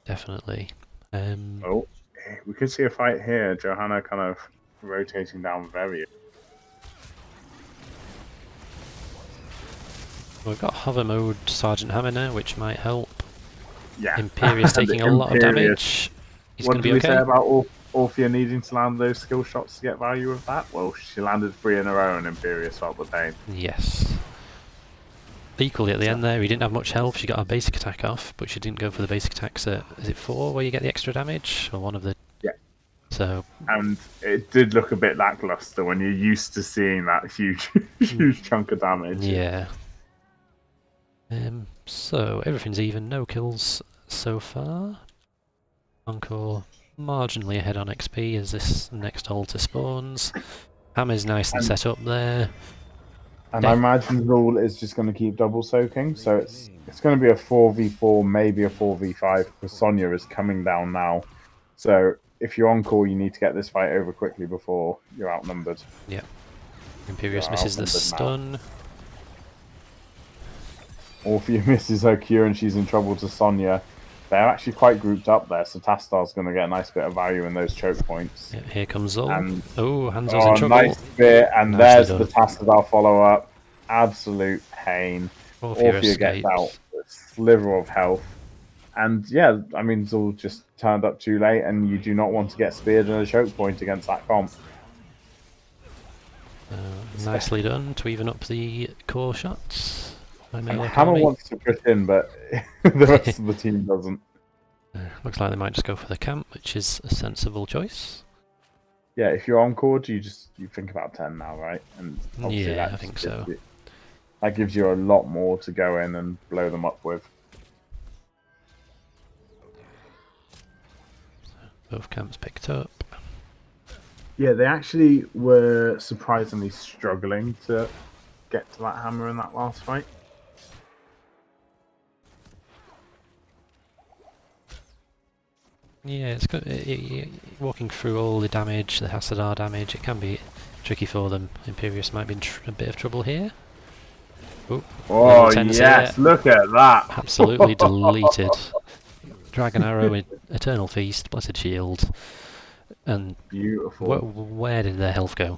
Definitely. Oh, we could see a fight here. Johanna kind of rotating down very. We've got hover mode Sergeant Hammer now, which might help. Yeah. Imperious taking a lot of damage. He's going to be okay. What did we say about Orphea needing to land those skill shots to get value of that? Well, she landed 3 in a row and Imperious felt the pain. Yes. Equally at the end there, he didn't have much health. She got her basic attack off, but she didn't go for the basic attacks at, is it 4 where you get the extra damage? Or one of the... Yeah. So... And it did look a bit lackluster when you're used to seeing that huge chunk of damage. Yeah. So, everything's even, no kills so far. EnCore marginally ahead on XP as this next altar spawns. Hammer's nice and set up there. And I imagine Zul is just going to keep double soaking, so it's going to be a 4v4, maybe a 4v5, because Sonya is coming down now. So if you're EnCore, you need to get this fight over quickly before you're outnumbered. Yep. Imperious misses the stun. Orphea misses her Q and she's in trouble to Sonya. They're actually quite grouped up there, so Tastar's going to get a nice bit of value in those choke points. Yeah, here comes Zul. And Hanzo's in trouble. Nice bit, and there's the Tastar follow-up. Absolute pain. Orphea gets out with a sliver of health. And yeah, I mean, Zul just turned up too late, and you do not want to get speared in a choke point against that comp. Nicely done to even up the core shots. Hammer wants to push in, but the rest of the team doesn't. Looks like they might just go for the camp, which is a sensible choice. Yeah, if you're EnCore, you think about 10 now, right? And yeah, I think so. That gives you a lot more to go in and blow them up with. Both camps picked up. Yeah, they actually were surprisingly struggling to get to that hammer in that last fight. Yeah, it's good. Walking through all the damage, the Hasadar damage, it can be tricky for them. Imperious might be in a bit of trouble here. Ooh, oh yes, look at that! Absolutely deleted. Dragon Arrow with Eternal Feast, Blessed Shield, and beautiful. Where did their health go?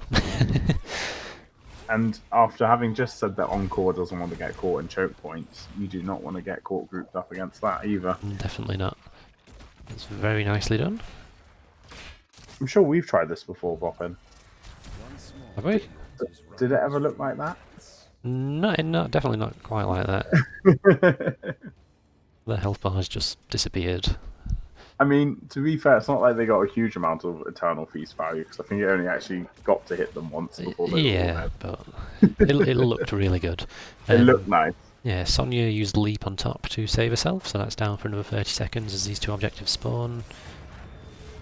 And after having just said that EnCore doesn't want to get caught in choke points, you do not want to get caught grouped up against that either. Definitely not. It's very nicely done. I'm sure we've tried this before, Boppin. Have we? Did it ever look like that? No, definitely not quite like that. The health bar has just disappeared. I mean, to be fair, it's not like they got a huge amount of Eternal Feast value, because I think it only actually got to hit them once before they yeah, but it looked really good. It looked nice. Yeah, Sonya used Leap on top to save herself, so that's down for another 30 seconds as these two objectives spawn.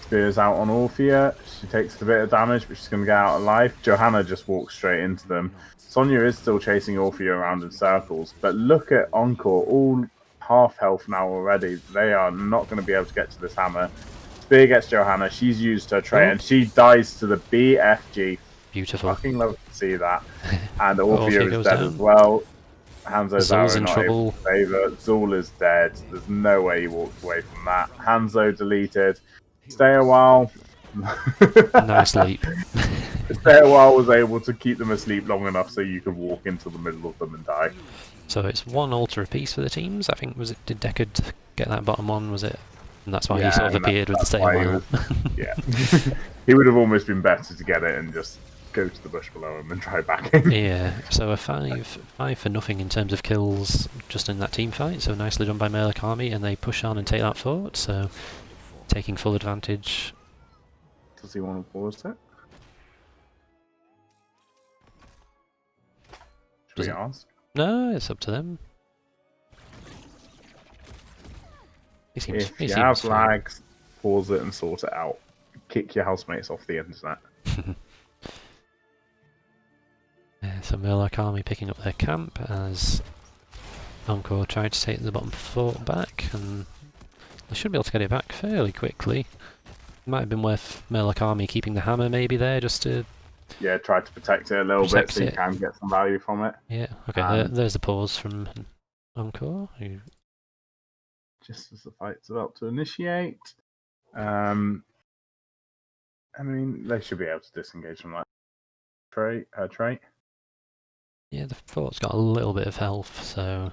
Spears out on Orphea. She takes a bit of damage, but she's going to get out alive. Johanna just walks straight into them. Sonya is still chasing Orphea around in circles, but look at EnCore, all half health now already. They are not going to be able to get to this hammer. Spear gets Johanna. She's used her trait, and she dies to the BFG. Beautiful. Fucking love to see that. And Orphea is dead down. as well. Hanzo's Zul's in not trouble. Favor. Zul is dead. There's no way he walked away from that. Hanzo deleted. Stay a while. Nice leap. Stay a while was able to keep them asleep long enough so you could walk into the middle of them and die. So it's one altar apiece for the teams. I think did Deckard get that bottom one? Was it? And that's why he sort of appeared with the stay a while. Yeah, he would have almost been better to get it and just go to the bush below him and try backing. Yeah, so a 5 for nothing in terms of kills just in that team fight, so nicely done by MurlocArmy, and they push on and take that fort, so taking full advantage. Does he want to pause it? Should we ask? No, it's up to them. If He you seems have fine. lags, pause it and sort it out. Kick your housemates off the internet. So MurlocArmy picking up their camp as EnCore tried to take the bottom fort back, and they should be able to get it back fairly quickly. Might have been worth MurlocArmy keeping the hammer maybe there just to Yeah, try to protect it a little bit protect so you it. can get some value from it. Yeah, okay, there's the pause from EnCore. Just as the fight's about to initiate. I mean, they should be able to disengage from that trait. Yeah, the fort's got a little bit of health, so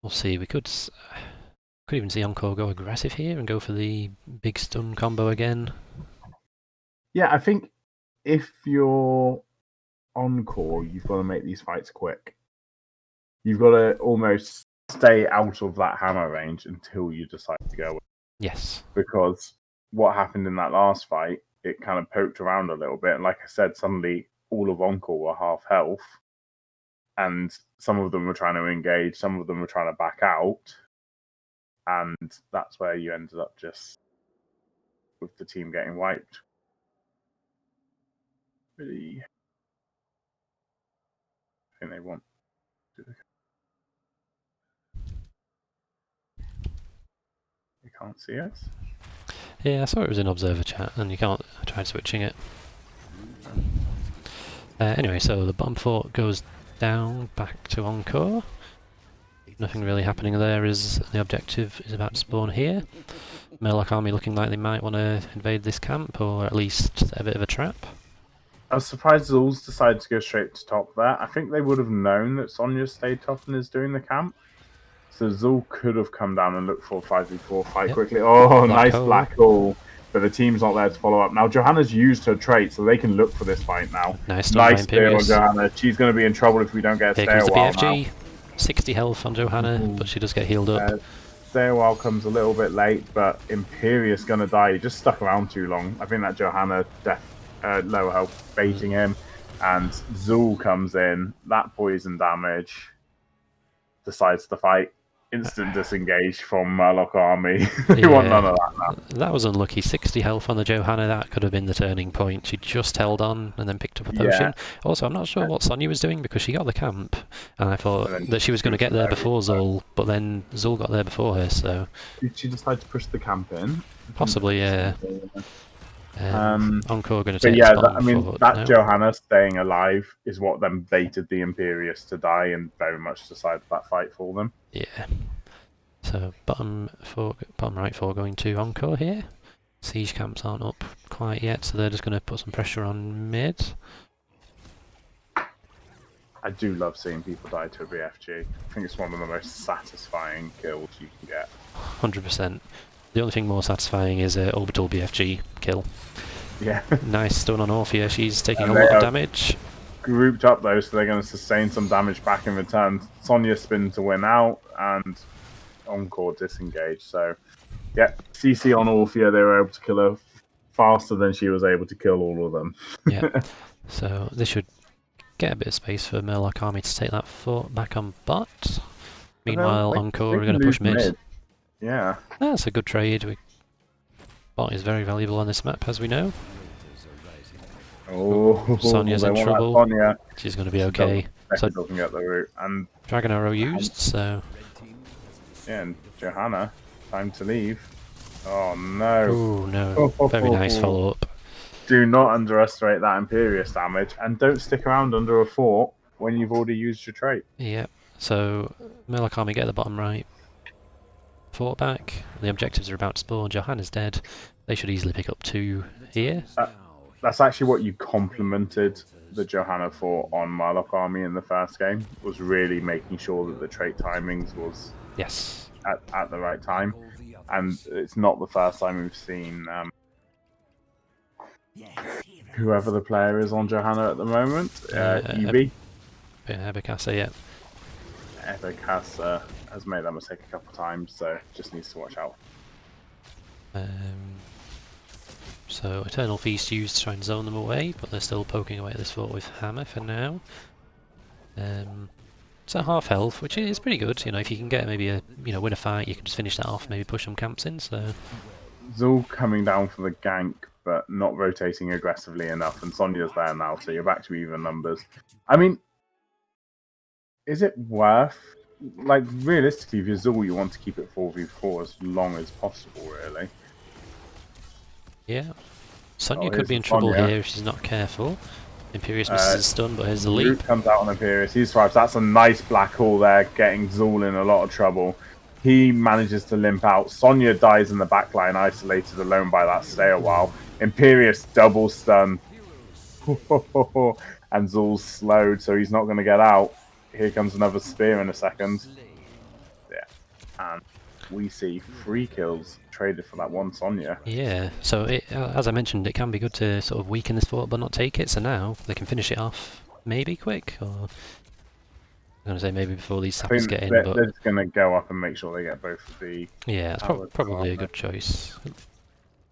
we'll see. We could even see EnCore go aggressive here and go for the big stun combo again. Yeah, I think if you're EnCore, you've got to make these fights quick. You've got to almost stay out of that hammer range until you decide to go. Yes. Because what happened in that last fight, it kind of poked around a little bit. And like I said, suddenly all of EnCore were half health. And some of them were trying to engage, some of them were trying to back out. And that's where you ended up just with the team getting wiped. Really, I think they want to. They can't see us. Yeah, I saw it was in Observer Chat, and you can't. I tried switching it. Anyway, so the bomb fort goes down back to EnCore. Nothing really happening there as the objective is about to spawn here. MurlocArmy looking like they might want to invade this camp, or at least set a bit of a trap. I was surprised Zul's decided to go straight to top there. I think they would have known that Sonya stayed top and is doing the camp. So Zul could have come down and looked for a 5v4 fight quickly. Oh, nice black hole. But the team's not there to follow up. Now, Johanna's used her trait, so they can look for this fight now. Nice stay on Johanna. She's going to be in trouble if we don't get a stay a while now. 60 health on Johanna, but she does get healed up. Stay a while comes a little bit late, but Imperious going to die. He just stuck around too long. I think that Johanna low health baiting him, and Zul comes in. That poison damage decides to fight. Instant disengage from MurlocArmy. They want none of that now. That was unlucky. 60 health on the Johanna, that could have been the turning point. She just held on and then picked up a potion. Also, I'm not sure what Sonya was doing because she got the camp, and I thought that she was going to get there before Zul, but then Zul got there before her, so... Did she decide to push the camp in? Possibly, yeah. EnCore going to take that Johanna staying alive is what then baited the Imperious to die and very much decided that fight for them. Yeah. So bottom right four going to EnCore here. Siege camps aren't up quite yet, so they're just going to put some pressure on mid. I do love seeing people die to a BFG. I think it's one of the most satisfying kills you can get. 100%. The only thing more satisfying is an orbital BFG kill. Yeah. Nice stun on Orphea, she's taking a lot of damage. Grouped up though, so they're going to sustain some damage back in return. Sonya spin to win out, and EnCore disengage. So, yeah, CC on Orphea, they were able to kill her faster than she was able to kill all of them. Yeah, so this should get a bit of space for MurlocArmy to take that fort back on bot. Meanwhile, EnCore are going to push mid. Yeah. That's a good trade. Bot is very valuable on this map, as we know. Oh, Sonya's in trouble. Sonya. She's going to be okay. So doesn't get the route. And Dragon Arrow used, so... Yeah, and Johanna, time to leave. Oh no. Oh no, very nice follow-up. Do not underestimate that Imperious damage, and don't stick around under a fort when you've already used your trait. Yep, so MurlocArmy get the bottom right. Fort back, the objectives are about to spawn, Johanna's dead. They should easily pick up 2 here. That's actually what you complimented the Johanna for on MurlocArmy in the first game, was really making sure that the trait timings was at the right time. And it's not the first time we've seen whoever the player is on Johanna at the moment. Evie. Ebikasa, yeah. Ebikasa has made that mistake a couple of times, so just needs to watch out. So Eternal Feast used to try and zone them away, but they're still poking away at this fort with Hammer for now. It's at half health, which is pretty good. You know, if you can get maybe a win a fight, you can just finish that off. Maybe push some camps in. So Zul coming down for the gank, but not rotating aggressively enough, and Sonya's there now, so you're back to even numbers. I mean, is it worth? Like, realistically, if you're Zul, you want to keep it 4v4 as long as possible, really. yeah, Sonya could be in trouble here if she's not careful. Imperious misses his stun, but here's the leap. Root comes out on Imperious. He survives. That's a nice black hole there, getting Zul in a lot of trouble. He manages to limp out. Sonya dies in the backline, isolated alone by that stay a while. Imperious double stun. And Zul's slowed, so he's not going to get out. Here comes another spear in a second. Yeah. And we see 3 kills traded for that one Sonya. Yeah, so as I mentioned, it can be good to sort of weaken this fort but not take it, so now they can finish it off maybe quick, or I'm going to say maybe before these sappers get in. But they're just going to go up and make sure they get both of the... Yeah, it's probably a good choice.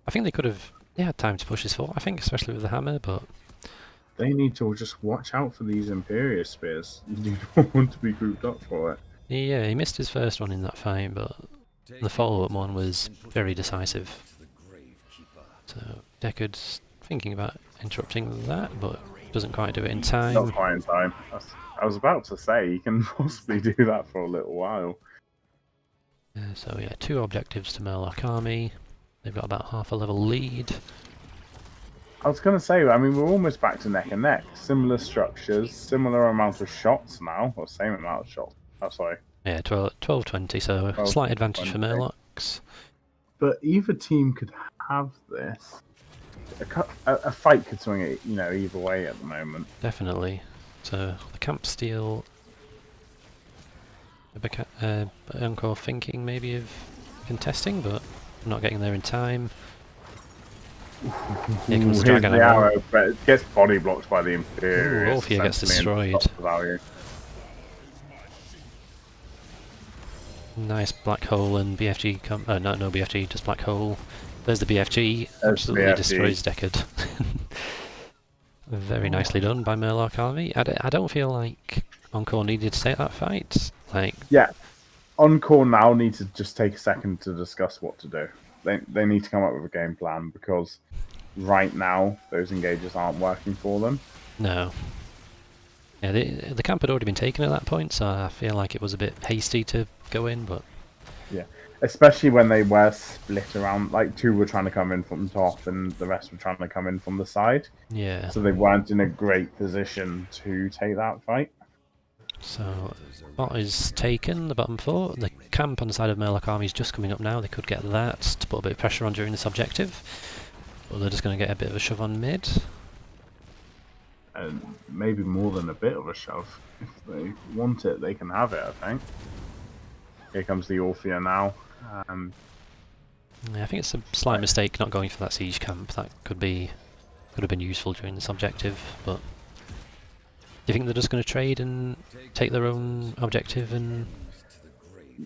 I think they had time to push this fort, I think, especially with the hammer, but... They need to just watch out for these Imperious spears. You don't want to be grouped up for it. Yeah, he missed his first one in that fight, but the follow-up one was very decisive. So Deckard's thinking about interrupting that, but doesn't quite do it in time. Not quite in time. I was about to say, you can possibly do that for a little while. So yeah, 2 objectives to MurlocArmy. They've got about half a level lead. I was going to say, I mean, we're almost back to neck and neck. Similar structures, similar amount of shots now, or same amount of shots. Oh, sorry. Yeah, 12-20, so a slight advantage for Murlocs. But either team could have this. A fight could swing it, either way at the moment. Definitely. So the camp steal. EnCore thinking maybe of contesting, but not getting there in time. Here comes the dragon arrow, but it gets body blocked by the Imperious. Orphea gets destroyed. Nice black hole and BFG come. No BFG, just black hole. There's the BFG. Absolutely destroys Deckard. Very nicely done by MurlocArmy. I don't feel like EnCore needed to take that fight. Yeah, EnCore now need to just take a second to discuss what to do. They need to come up with a game plan, because right now those engages aren't working for them. No. Yeah, the camp had already been taken at that point, so I feel like it was a bit hasty to go in, but... Yeah, especially when they were split around, like 2 were trying to come in from the top and the rest were trying to come in from the side. Yeah. So they weren't in a great position to take that fight. So, bot is taken, the bottom fort. The camp on the side of MurlocArmy is just coming up now. They could get that to put a bit of pressure on during this objective. But they're just going to get a bit of a shove on mid. And maybe more than a bit of a shove. If they want it, they can have it, I think. Here comes the Orphea now. Yeah, I think it's a slight mistake not going for that siege camp. That could have been useful during this objective, but... Do you think they're just going to trade and take their own objective and...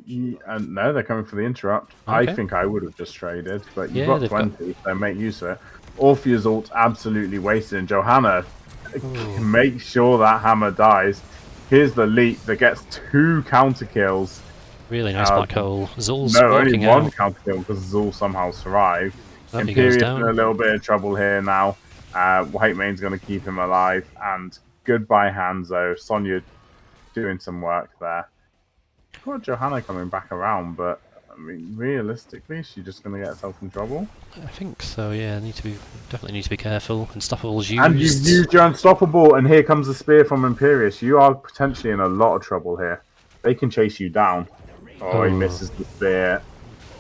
No, they're coming for the interrupt. Okay. I think I would have just traded, but you've got 20, so make use of it. Orphea's ult absolutely wasted, and Johanna make sure that hammer dies. Here's the leap that gets 2 counter kills. Really nice black hole. Zul's only walking out. 1 counter kill because Zul somehow survived. That Imperious in a little bit of trouble here now. White Main's going to keep him alive, and goodbye Hanzo. Sonya doing some work there. Got Johanna coming back around, but I mean, realistically, is she just going to get herself in trouble? I think so. Yeah, definitely need to be careful. Unstoppable's used. And you've used your unstoppable, and here comes the spear from Imperious. You are potentially in a lot of trouble here. They can chase you down. Oh, he misses the spear.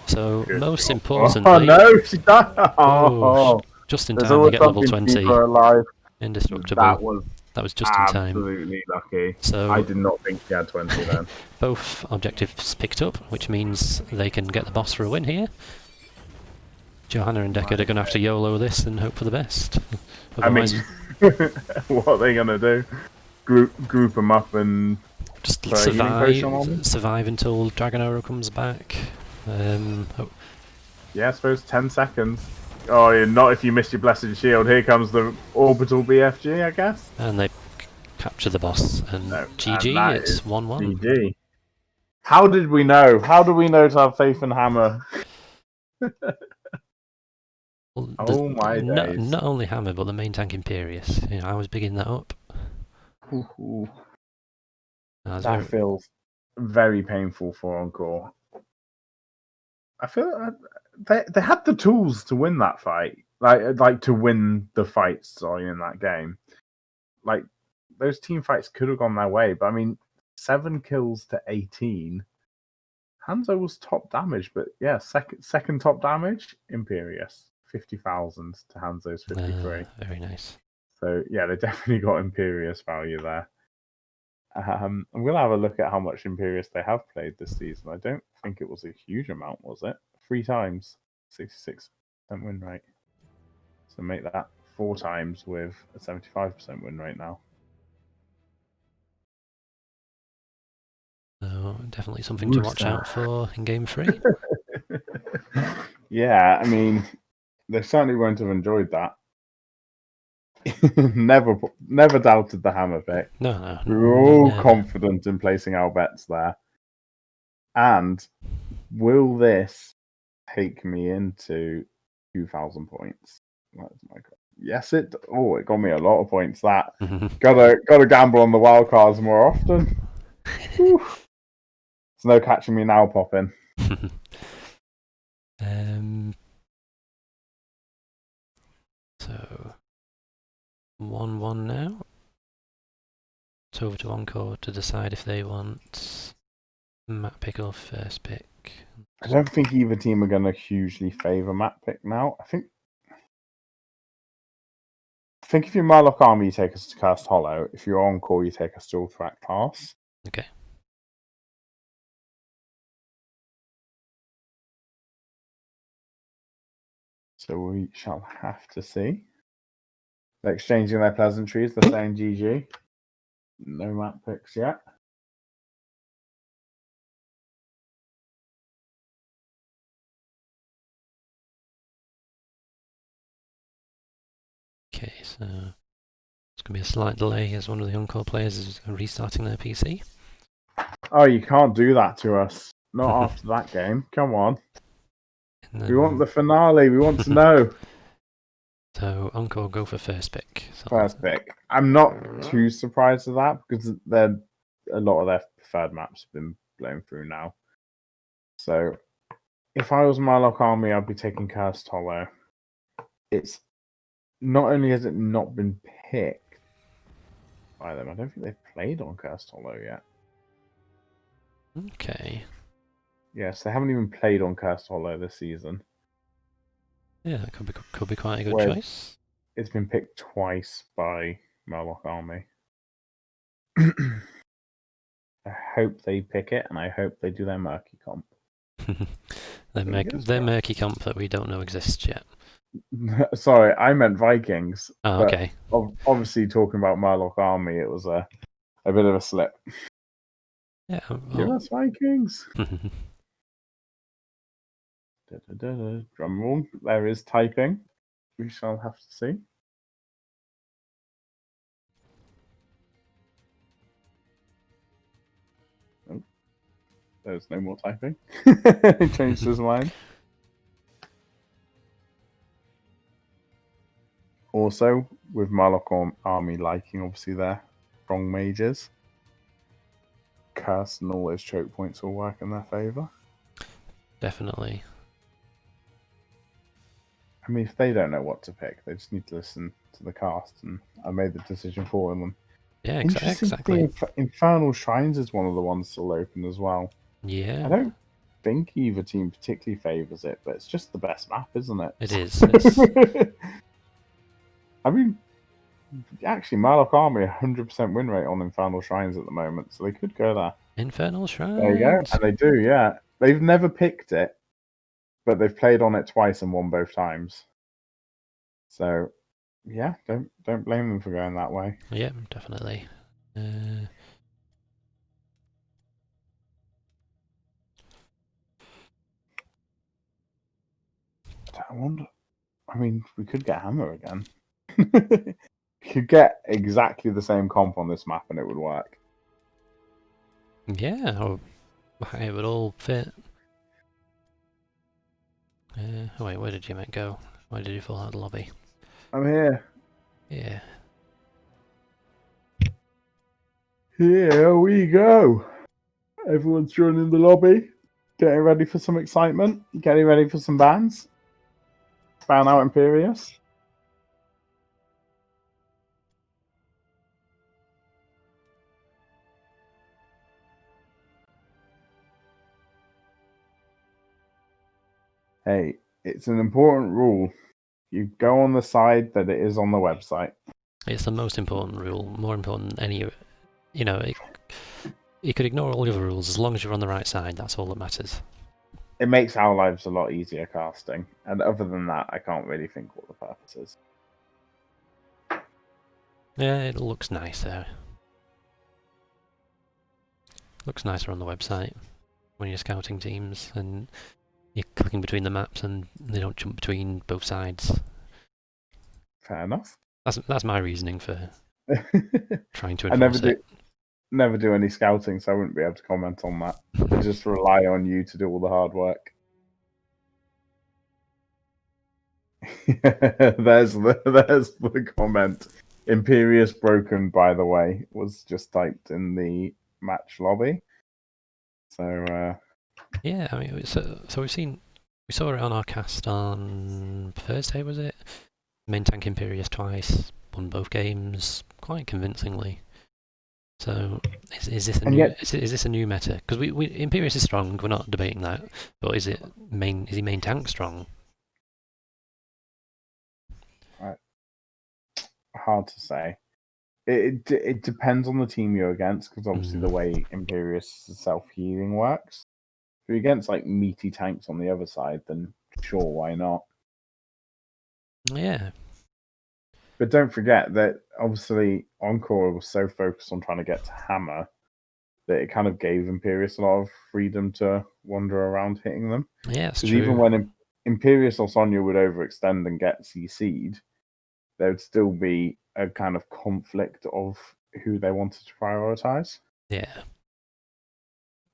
So most importantly, oh no, she died. Just in time to get level 20. Alive. Indestructible. That was just in time. Absolutely lucky. So I did not think she had 20 then. Both objectives picked up, which means they can get the boss for a win here. Johanna and Deckard are going to have to YOLO this and hope for the best. Otherwise... I mean, what are they going to do? Group them up and just survive until Dragon Arrow comes back. Yeah, I suppose 10 seconds. Oh, not if you miss your Blessed Shield. Here comes the Orbital BFG, I guess. And they capture the boss, and No, and GG, that it's is 1-1. GG. How did we know? How do we know to have faith in Hammer? Well, Oh my not, days. not only Hammer, but the main tank Imperious. You know, I was bigging that up. Ooh, I was that very... feels very painful for EnCore. I feel they had the tools to win that fight, like to win the fights. Sorry, in that game, like those team fights could have gone their way. But I mean, 7 kills to 18. Hanzo was top damage, but yeah, second top damage. Imperious 50,000 to Hanzo's 53. very nice. So yeah, they definitely got Imperious value there. I'm gonna have a look at how much Imperious they have played this season. I don't think it was a huge amount, was it? 3 times, 66% win rate. So make that 4 times with a 75% win rate now. So definitely something to watch out for in Game 3. Yeah, I mean, they certainly won't have enjoyed that. never doubted the hammer pick. No, We were all never. confident in placing our bets there. And will this take me into 2,000 points? Yes, it. Oh, it got me a lot of points. That gotta gamble on the wild cards more often. There's no catching me now, Poppin. So 1-1 now. It's over to EnCore to decide if they want map pick or first pick. I don't think either team are going to hugely favour map pick now. I think if you're MurlocArmy, you take us to Cursed Hollow. If you're EnCore, you take us to Ultimate Pass. Okay. So we shall have to see. They're exchanging their pleasantries. They're saying GG. No map picks yet. Okay, so it's going to be a slight delay as one of the EnCore players is restarting their PC. Oh, you can't do that to us. Not after that game. Come on. Then, We want the finale. We want to know. So EnCore go for first pick. So First pick. I'm not too surprised at that because a lot of their preferred maps have been blown through now. So if I was MurlocArmy, I'd be taking Cursed Hollow. It's not only has it not been picked by them, I don't think they've played on Cursed Hollow yet. Okay. Yes, they haven't even played on Cursed Hollow this season. Yeah, that could be quite a good Whereas choice. it's been picked twice by MurlocArmy. I hope they pick it, and I hope they do their murky comp. their murky comp that we don't know exists yet. Sorry, I meant Vikings. Oh, but okay. Obviously, talking about MurlocArmy, it was a bit of a slip. Yeah. Give Well. us Vikings. Drum roll. There is typing. We shall have to see. Oh, there's no more typing. He changed his mind. Also, with MurlocArmy liking obviously their strong mages, Curse and all those choke points will work in their favour. Definitely. I mean, if they don't know what to pick, they just need to listen to the cast, and I made the decision for them. Yeah, Interestingly, Infernal Shrines is one of the ones still open as well. Yeah. I don't think either team particularly favours it, but it's just the best map, isn't it? It is. I mean, actually, MurlocArmy 100% win rate on Infernal Shrines at the moment, so they could go there. Infernal Shrines. There you go, and they do, yeah. They've never picked it, but they've played on it twice and won both times. So, yeah, don't blame them for going that way. Yeah, definitely. I wonder. I mean, we could get Hammer again. You could get exactly the same comp on this map and it would work. Yeah, it would all fit. Oh wait, where did you go? Why did you fall out of the lobby? I'm here. Yeah. Here we go. Everyone's joining the lobby, getting ready for some excitement, getting ready for some bans. Ban out Imperius. Hey, it's an important rule. You go on the side that it is on the website. It's the most important rule, more important than any. You know, you could ignore all the other rules as long as you're on the right side. That's all that matters. It makes our lives a lot easier casting, and other than that, I can't really think what the purpose is. Yeah, it looks nicer. Looks nicer on the website when you're scouting teams and you're clicking between the maps and they don't jump between both sides. Fair enough. That's my reasoning for trying to I enforce never do any scouting, so I wouldn't be able to comment on that. I just rely on you to do all the hard work. there's the comment. Imperius broken, by the way, was just typed in the match lobby. So Yeah, I mean, so we saw it on our cast on Thursday, was it? Main tank Imperius twice, won both games quite convincingly. So is this a and new yet is this a new meta? Because we Imperius is strong, we're not debating that. But is he main tank strong? hard to say. It depends on the team you're against, because obviously the way Imperius self healing works. If you're against like meaty tanks on the other side, then sure, why not? Yeah. But don't forget that obviously EnCore was so focused on trying to get to Hammer that it kind of gave Imperius a lot of freedom to wander around hitting them. Yeah, it's Because true. even when Imperius or Sonya would overextend and get CC'd, there would still be a kind of conflict of who they wanted to prioritize. Yeah.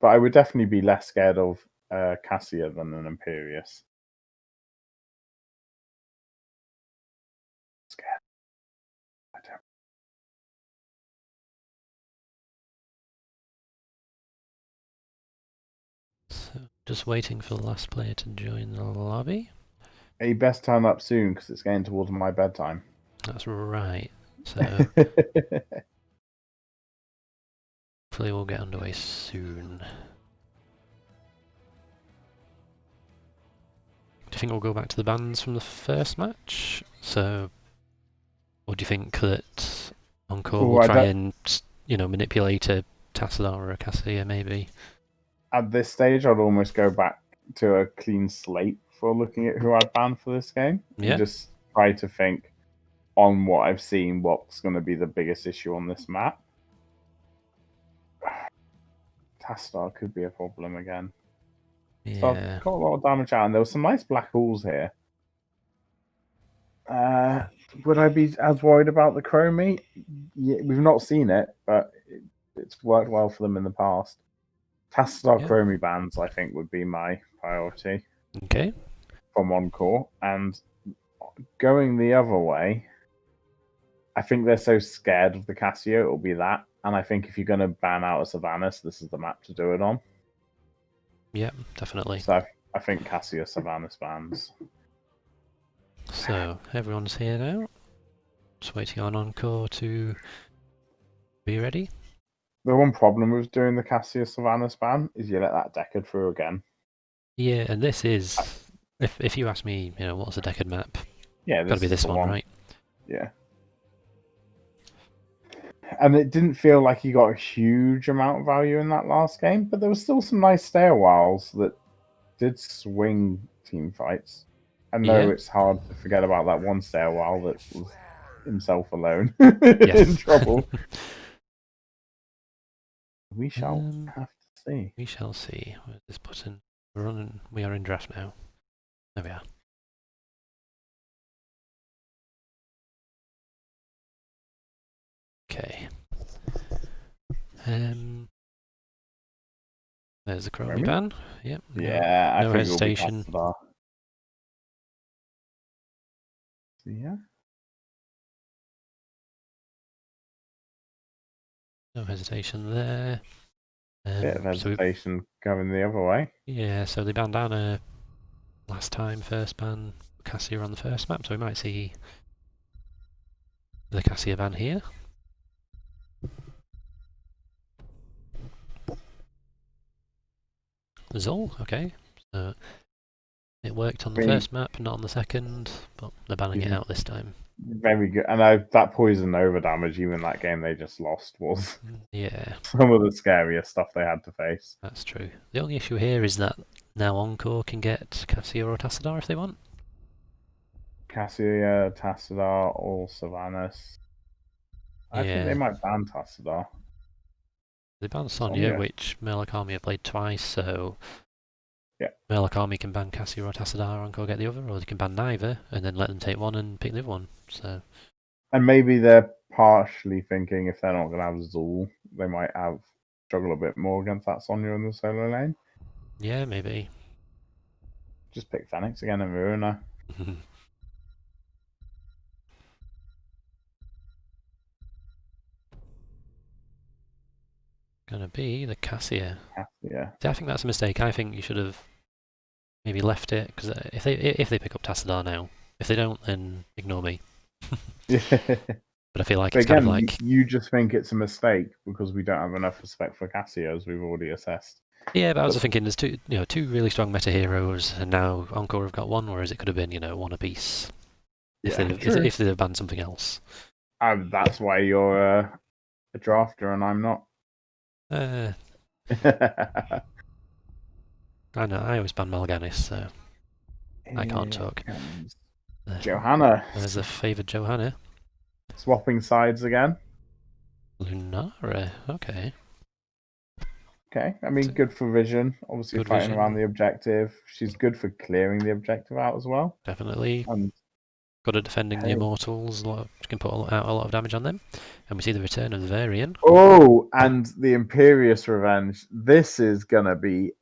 But I would definitely be less scared of Cassia than an Imperius. Scared. I don't. So just waiting for the last player to join the lobby. You best turn up soon because it's getting towards my bedtime. That's right. So hopefully we'll get underway soon. Do you think we'll go back to the bans from the first match? So, or do you think that EnCore will try and, manipulate a Tassadar or a Cassia maybe? At this stage, I'd almost go back to a clean slate for looking at who I'd ban for this game. Yeah. And just try to think on what I've seen, what's going to be the biggest issue on this map. Tassadar could be a problem again. Yeah. So I've got a lot of damage out, and there were some nice black holes here. Would I be as worried about the Chromie? Yeah, we've not seen it, but it's worked well for them in the past. Tassadar Chromie bans, I think, would be my priority. Okay. From EnCore. And going the other way, I think they're so scared of the Cassio, it'll be that. And I think if you're going to ban out a Sylvanas, this is the map to do it on. Yeah, definitely. So I think Cassio Sylvanas bans. So everyone's here now. Just waiting on EnCore to be ready. The one problem with doing the Cassio Sylvanas ban is you let that Deckard through again. Yeah, and this is, if you ask me, what's a Deckard map? Yeah, Got to be this one, right? Yeah. And it didn't feel like he got a huge amount of value in that last game, but there was still some nice stairwells that did swing team fights. I know it's hard to forget about that one stairwell that was himself alone in trouble. We shall have to see. We shall see. Where's this button? We are in draft now. There we are. Okay. There's the Chromie Chromie? ban. Yep. Yeah, I No think it will be hesitation. Tassadar. Yeah. No hesitation there. Bit of So hesitation going the other way. yeah, so they banned Anna last time, first ban. Cassia on the first map, so we might see the Cassia ban here. Zol, okay. So it worked on I the mean, first map, not on the second, but they're banning it he's out this time. very good. And that poison over damage, even that game they just lost, was Yeah, some of the scariest stuff they had to face. that's true. The only issue here is that now EnCore can get Cassia or Tassadar if they want. Cassia, Tassadar, or Sylvanas. I think they Yeah, might ban Tassadar. they banned Sonya, Sonya. which MurlocArmy have played twice, so Yeah. MurlocArmy can ban Cassia or Tassadar, EnCore get the other, or they can ban neither and then let them take one and pick the other one. So And maybe they're partially thinking if they're not going to have Zul, they might have struggle a bit more against that Sonya in the solo lane. yeah, maybe. Just pick Phoenix again and ruin her. Gonna be the Cassia. Yeah. See, I think that's a mistake. I think you should have maybe left it because if they pick up Tassadar now, if they don't, then ignore me. Yeah. But I feel like But it's kind of again, like you just think it's a mistake because we don't have enough respect for Cassia, as we've already assessed. yeah. But I was But thinking there's two really strong meta heroes, and now EnCore have got one, whereas it could have been one apiece if yeah, they true. if they'd have banned something else. That's why you're a drafter and I'm not. Uh, I know I always ban Mal'Ganis, so I can't Here talk. comes Uh, Johanna. There's the favoured Johanna. Swapping sides again. Lunara, okay. Okay, I mean, good for vision. Obviously, Good fighting around vision, the objective. She's good for clearing the objective out as well. definitely. And Good at defending the hey, Immortals, can put out a lot of damage on them. And we see the return of the Varian. oh, and the Imperious Revenge. This is gonna be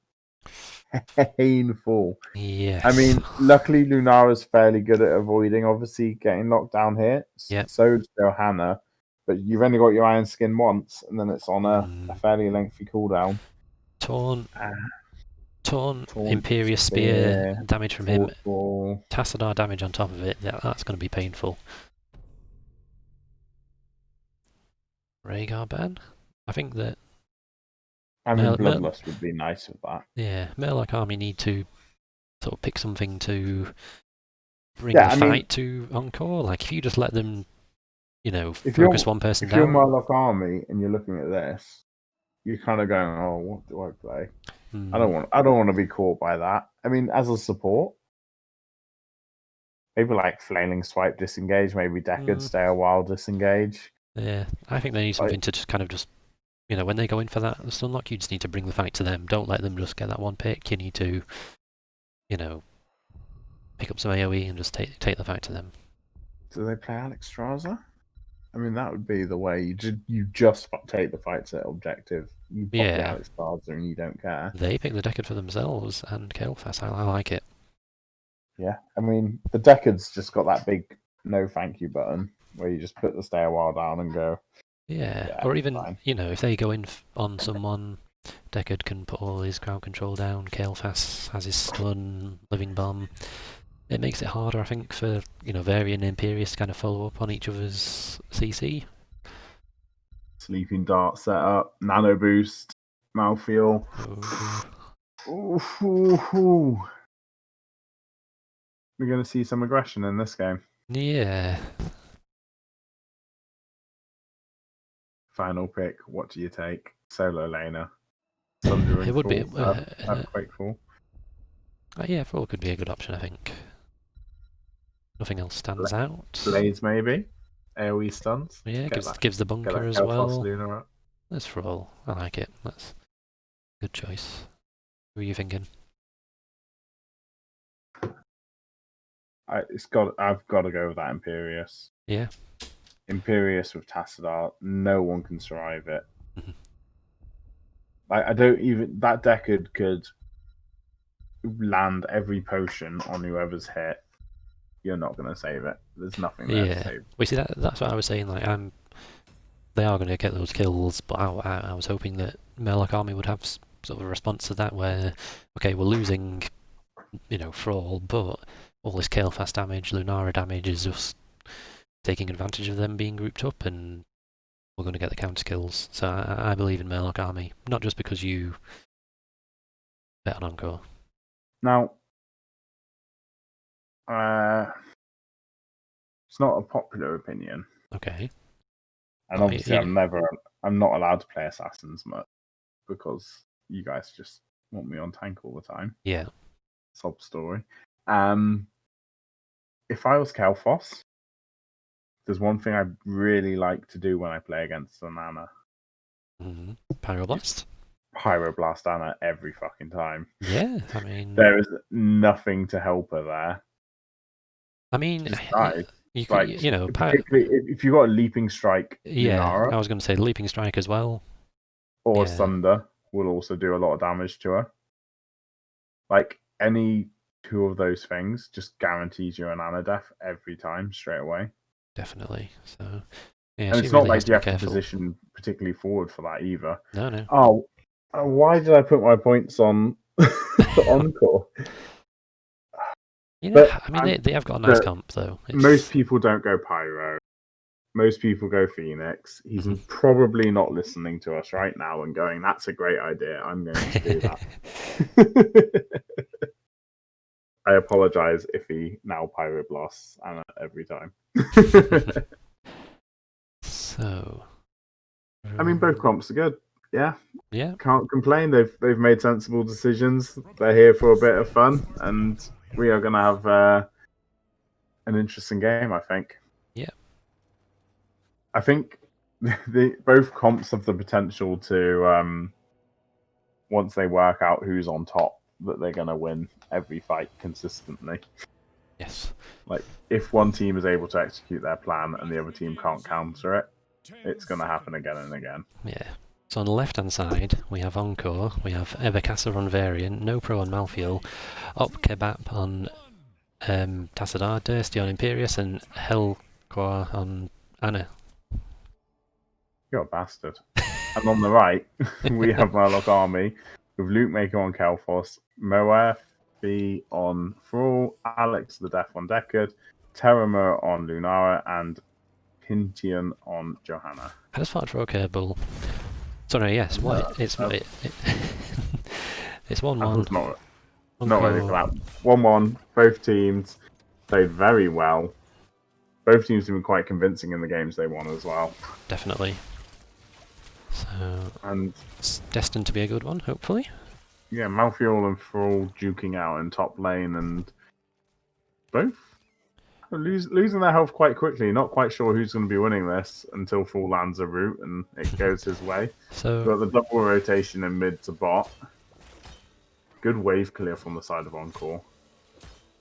painful. Yes. I mean, luckily Lunara's fairly good at avoiding, obviously, getting knocked down here. Yep. So does Johanna. But you've only got your Iron Skin once, and then it's on a fairly lengthy cooldown. Torn Taunt, Imperious Spear Spear, damage from him. Forceful. Tassadar damage on top of it. That's going to be painful. Rhaegar ban. I think that. I mean, Bloodlust would be nice with that. Yeah, MurlocArmy need to sort of pick something to bring the fight to EnCore. Like if you just let them, focus one person if you're down. MurlocArmy and you're looking at this, you're kind of going, "Oh, what do I play? I don't want to be caught by that." I mean, as a support, maybe like Flailing Swipe disengage, maybe Deckard stay a while disengage. Yeah, I think they need something to just when they go in for that Stunlock, you just need to bring the fight to them. Don't let them just get that one pick. You need to, pick up some AoE and just take the fight to them. Do they play Alex Straza? I mean, that would be the way. You just take the fight to objective. You pop the Alex Straza and you don't care. They pick the Deckard for themselves and Kael'thas. I like it. Yeah, I mean, the Deckard's just got that big no thank you button where you just put the stay a while down and go. Yeah, or even fine. If they go in on someone, Deckard can put all his crowd control down. Kael'thas has his stun, living bomb. It makes it harder, I think, for Varian and Imperious to kind of follow up on each other's CC. Sleeping Dart setup, Nano Boost, Mouthfeel. Ooh. We're going to see some aggression in this game. Yeah. Final pick. What do you take? Solo laner. Sundering It would be. Earthquake Fall. Yeah, Fall could be a good option, I think. Nothing else stands out. Blaze maybe. AoE stuns. Yeah, gives the bunker as well. Luna up. That's Thrall. I like it. That's a good choice. What were you thinking? I've got to go with that Imperious. Yeah. Imperious with Tassadar, no one can survive it. Mhm. Like, I don't even... That Deckard could land every potion on whoever's hit. You're not going to save it. There's nothing there to Yeah. save. We see that's what I was saying. Like, they are going to get those kills, but I was hoping that MurlocArmy would have sort of a response to that, where okay, we're losing, Thrall, but all this kill fast damage, Lunara damage is just taking advantage of them being grouped up, and we're going to get the counter kills. So I believe in MurlocArmy, not just because you bet on EnCore. Now, it's not a popular opinion, Okay. and Oh, obviously I'm not allowed to play assassins much because you guys just want me on tank all the time. Yeah. Sob story. If I was Kalphos, there's one thing I really like to do when I play against an Anna. Mm-hmm. Pyroblast. Pyroblast Anna every fucking time. Yeah, I mean, there is nothing to help her there. Just die. You could, particularly if you got a leaping strike, yeah, Lunara, I was going to say leaping strike as well, or yeah. Thunder will also do a lot of damage to her. Like, any two of those things just guarantees you an Anna death every time straight away. Definitely. So yeah, and she it's really not has like to you be have to careful. position particularly forward for that either. No. Oh, why did I put my points on EnCore? I mean, they have got a nice comp though. Most people don't go Pyro. Most people go Phoenix. He's probably not listening to us right now and going, "That's a great idea. I'm going to do that." I apologize if he now Pyroblasts Anna every time. So, I mean, both comps are good. Yeah. Can't complain. They've made sensible decisions. They're here for a bit of fun, and we are going to have an interesting game, I think. Yeah. I think both comps have the potential to, once they work out who's on top, that they're going to win every fight consistently. Yes. Like, if one team is able to execute their plan and the other team can't counter it, it's going to happen again and again. Yeah. So on the left-hand side, we have EnCore, we have Evercasser on Variant, No Pro on Malthael, Op Kebab on Tassadar, Dursty on Imperius, and Hellcore on Anna. You're a bastard. And on the right, we have MurlocArmy with Lootmaker on Kalphos, Moefi on Thrall, Alex the Death on Deckard, Terramer on Lunara, and Pintian on Johanna. I just thought I'd throw a curveball. Sorry, yes, what? It's 1-1. I was not ready for that. 1-1. Both teams played very well. Both teams have been quite convincing in the games they won as well. Definitely. So, and it's destined to be a good one, hopefully. Yeah, Malthael and Thrall duking out in top lane, and both losing their health quite quickly. Not quite sure who's going to be winning this until Thrall lands a route and it goes his way. So, got the double rotation in mid to bot. Good wave clear from the side of EnCore.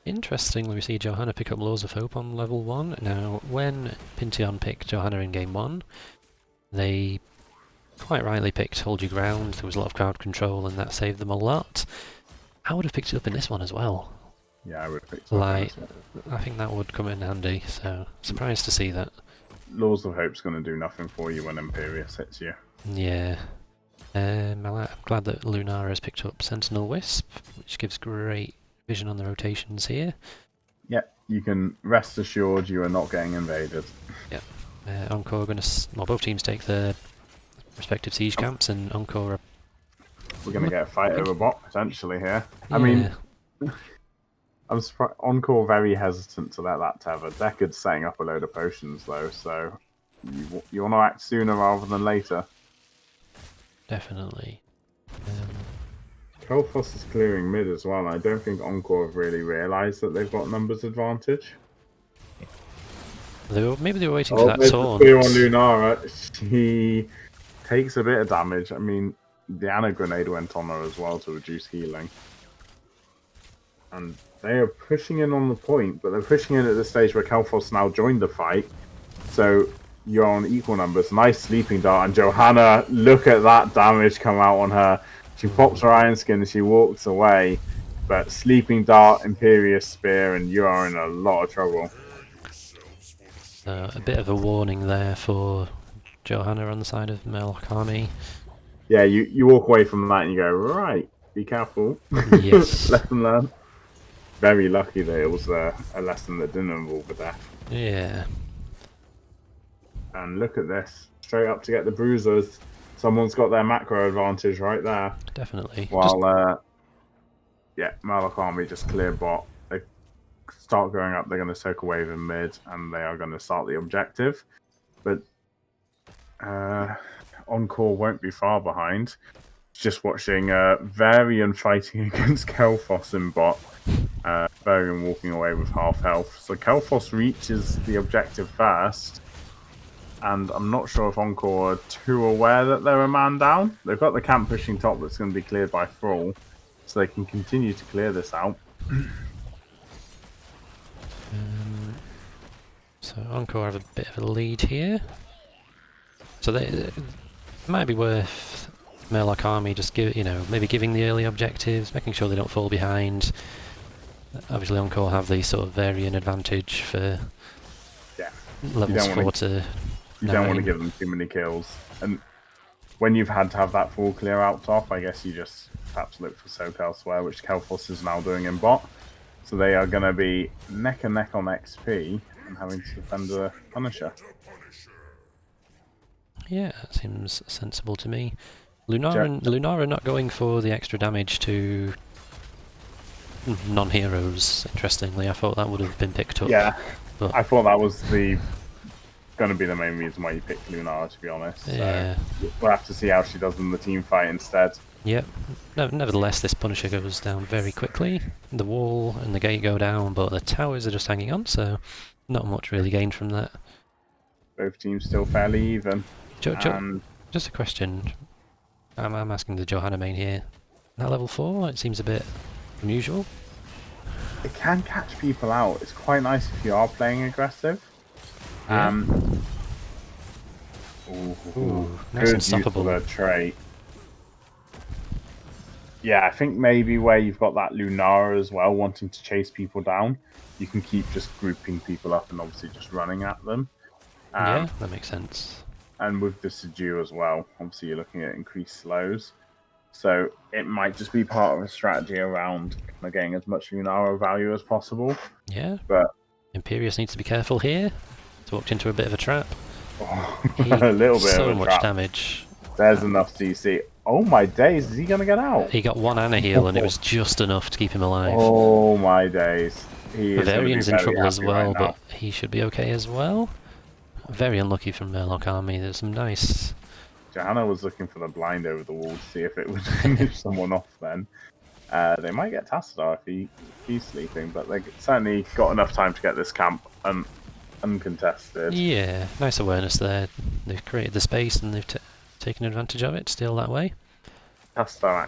Interestingly, we see Johanna pick up Laws of Hope on level 1. Now, when Pintion picked Johanna in game 1, they quite rightly picked Hold Your Ground. There was a lot of crowd control and that saved them a lot. I would have picked it up in this one as well. Yeah, I would have picked it up in this one. I think that would come in handy, so surprised to see that. Laws of Hope's going to do nothing for you when Imperius hits you. Yeah. I'm glad that Lunara has picked up Sentinel Wisp, which gives great vision on the rotations here. Yep, you can rest assured you are not getting invaded. Yep. EnCore going to... Well, both teams take their respective siege camps, and EnCore are... We're going to get a fight over bot, potentially, here. Yeah. I mean, I'm surprised. EnCore very hesitant to let that tether. Deckard's setting up a load of potions, though, so you want to act sooner rather than later. Definitely. Kalphos is clearing mid as well, and I don't think EnCore have really realised that they've got numbers advantage. Maybe they were waiting for that taunt. Clear on Lunara. She takes a bit of damage. I mean, the Anna grenade went on her as well to reduce healing. And they are pushing in on the point, but they're pushing in at the stage where Kalphos now joined the fight. So you're on equal numbers. Nice sleeping dart, and Johanna, look at that damage come out on her. She pops her iron skin and she walks away. But sleeping dart, Imperious spear, and you are in a lot of trouble. A bit of a warning there for Johanna on the side of MurlocArmy. Yeah, you walk away from that and you go, right, be careful. Yes. Lesson learned. Very lucky that it was a lesson that didn't involve a death. Yeah. And look at this. Straight up to get the bruisers. Someone's got their macro advantage right there. Definitely. While, yeah, MurlocArmy just clear bot. They start going up, they're going to soak a wave in mid, and they are going to start the objective. But EnCore won't be far behind. Just watching Varian fighting against Kel'Thas in bot. Varian walking away with half health. So Kel'Thas reaches the objective first. And I'm not sure if EnCore are too aware that they're a man down. They've got the camp pushing top that's going to be cleared by Thrall. So they can continue to clear this out. So EnCore have a bit of a lead here. So it might be worth MurlocArmy just maybe giving the early objectives, making sure they don't fall behind. Obviously EnCore have the sort of Varian advantage for levels 4 to 9. You don't want to give them too many kills. And when you've had to have that full clear out top, I guess you just perhaps look for soak elsewhere, which Kel'Thas is now doing in bot. So they are going to be neck and neck on XP and having to defend the Punisher. Yeah, that seems sensible to me. Lunara not going for the extra damage to non-heroes, interestingly. I thought that would have been picked up. Yeah, but I thought that was going to be the main reason why you picked Lunara, to be honest. Yeah. So we'll have to see how she does in the team fight instead. Yep. Nevertheless, this Punisher goes down very quickly. The wall and the gate go down, but the towers are just hanging on, so not much really gained from that. Both teams still fairly even. Just a question. I'm asking the Johanna main here. That level 4, it seems a bit unusual. It can catch people out. It's quite nice if you are playing aggressive. Yeah. Nice and stoppable. Good use of a trait. Yeah, I think maybe where you've got that Lunara as well, wanting to chase people down, you can keep just grouping people up and obviously just running at them. Yeah, that makes sense. And with the Subdue as well, obviously you're looking at increased slows. So it might just be part of a strategy around kind of getting as much Lunara value as possible. Yeah, but Imperious needs to be careful here. He's walked into a bit of a trap. A little bit so of a much trap. Damage. There's enough CC. Oh my days, is he going to get out? He got one Ana heal and it was just enough to keep him alive. Oh my days. Varian's in trouble as well, but he should be okay as well. Very unlucky from MurlocArmy. There's some nice... Johanna was looking for the blind over the wall to see if it would finish someone off then. They might get Tassadar if he's sleeping, but they certainly got enough time to get this camp uncontested. Yeah, nice awareness there. They've created the space and they've taken advantage of it still that way. Tassadar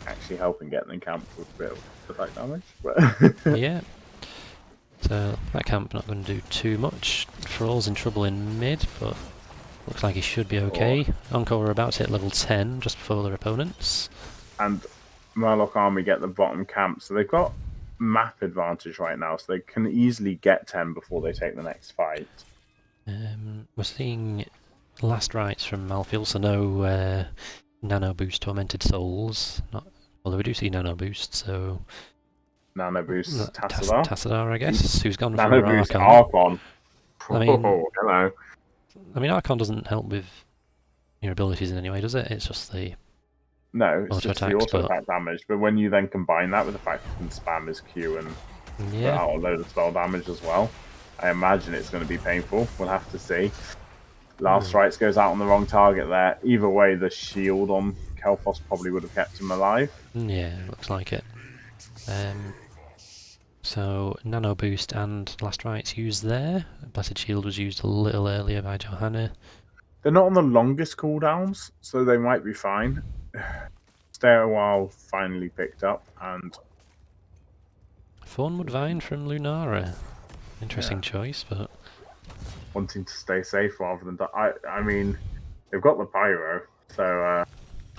actually helping get the camp with a bit of effect damage. But yeah. So that camp not going to do too much. Thrall's in trouble in mid, but looks like he should be okay. EnCore are about to hit level 10 just before their opponents. And MurlocArmy get the bottom camp, so they've got map advantage right now, so they can easily get 10 before they take the next fight. We're seeing last rites from Malfield, so no nano boost Tormented Souls. Although we do see nano boost, so... Nano boost Tassadar? Tassadar, I guess, who's gone nano for boost Archon. I mean, hello. I mean, Archon doesn't help with your abilities in any way, does it? It's just the it's just the auto-attack damage, but when you then combine that with the fact you can spam his Q and put out a load of spell damage as well, I imagine it's going to be painful. We'll have to see. Last Rites goes out on the wrong target there. Either way, the shield on Kel'Thas probably would have kept him alive. Yeah, looks like it. So, Nano Boost and Last Rites used there. Blessed Shield was used a little earlier by Johanna. They're not on the longest cooldowns, so they might be fine. Stay a while finally picked up, and... Thornwood Vine from Lunara. Interesting choice, but... wanting to stay safe rather than die. I mean, they've got the pyro, so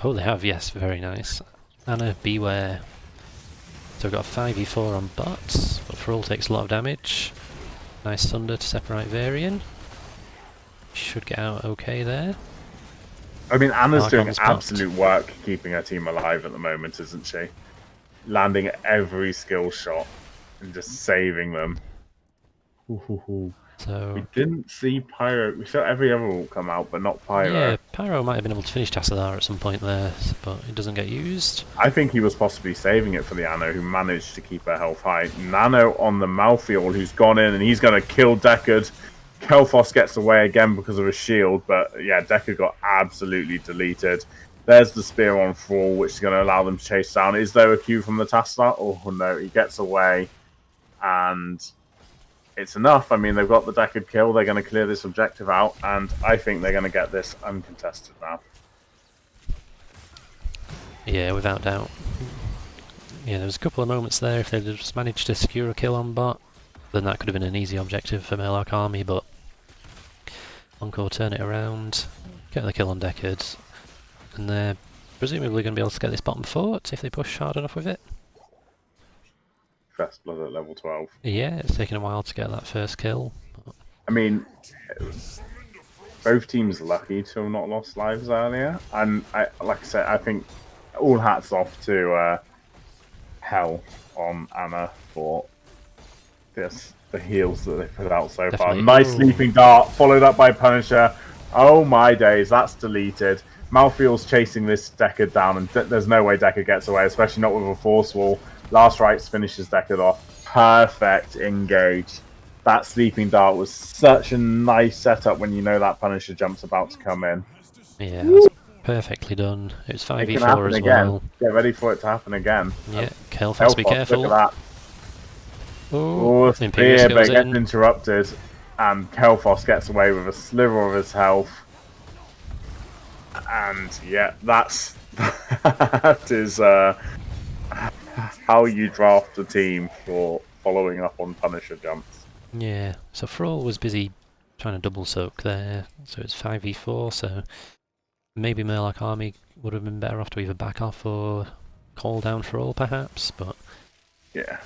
Oh, they have, yes, very nice. Anna, beware. So we've got a 5v4 on bots, but Thrall takes a lot of damage. Nice thunder to separate Varian. Should get out okay there. I mean, Anna's doing Archon's absolute work keeping her team alive at the moment, isn't she? Landing every skill shot and just saving them. So We didn't see Pyro. We saw every other ult come out, but not Pyro. yeah, Pyro might have been able to finish Tassadar at some point there, but it doesn't get used. I think he was possibly saving it for the Anno, who managed to keep her health high. Nano on the Malfield, who's gone in, and he's going to kill Deckard. Kelphos gets away again because of a shield, but yeah, Deckard got absolutely deleted. There's the spear on Thrall, which is going to allow them to chase down. Is there a Q from the Tassadar? Oh no, he gets away, and it's enough. I mean, they've got the Deckard kill. They're going to clear this objective out, and I think they're going to get this uncontested now. Yeah, without doubt. Yeah, there was a couple of moments there. If they'd just managed to secure a kill on bot, then that could have been an easy objective for MurlocArmy, but EnCore turn it around, get the kill on Deckard, and they're presumably going to be able to get this bottom fort if they push hard enough with it. First blood at level 12. Yeah, it's taken a while to get that first kill. I mean, both teams are lucky to have not lost lives earlier, and like I said, I think all hats off to Hell on Anna for the heals that they've put out so far. Nice sleeping dart, followed up by Punisher. Oh my days, that's deleted. Malfield's chasing this Deckard down, and there's no way Deckard gets away, especially not with a force wall. Last Rites finishes Deckard off. Perfect engage. That sleeping dart was such a nice setup when you know that Punisher jump's about to come in. Yeah, that's perfectly done. It was 5v4 as again. well. Get ready for it to happen again. Yeah, Kelphos, be careful. Look at that. Oh, Spear gets interrupted, and Kelphos gets away with a sliver of his health. And yeah, that is how you draft a team for following up on Punisher jumps. Yeah, so Thrall was busy trying to double soak there, so it's 5v4, so maybe MurlocArmy would have been better off to either back off or call down Thrall perhaps, but yeah.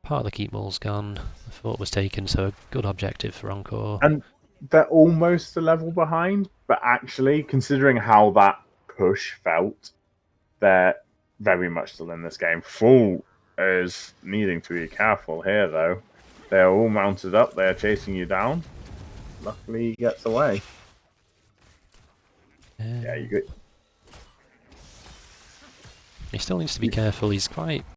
Part of the keep wall's gone, the fort was taken, so a good objective for EnCore. And they're almost a level behind, but actually, considering how that push felt, they're very much still in this game. Thrall is needing to be careful here, though. They're all mounted up, they're chasing you down. Luckily, he gets away. Yeah, you good. He still needs to be careful, he's quite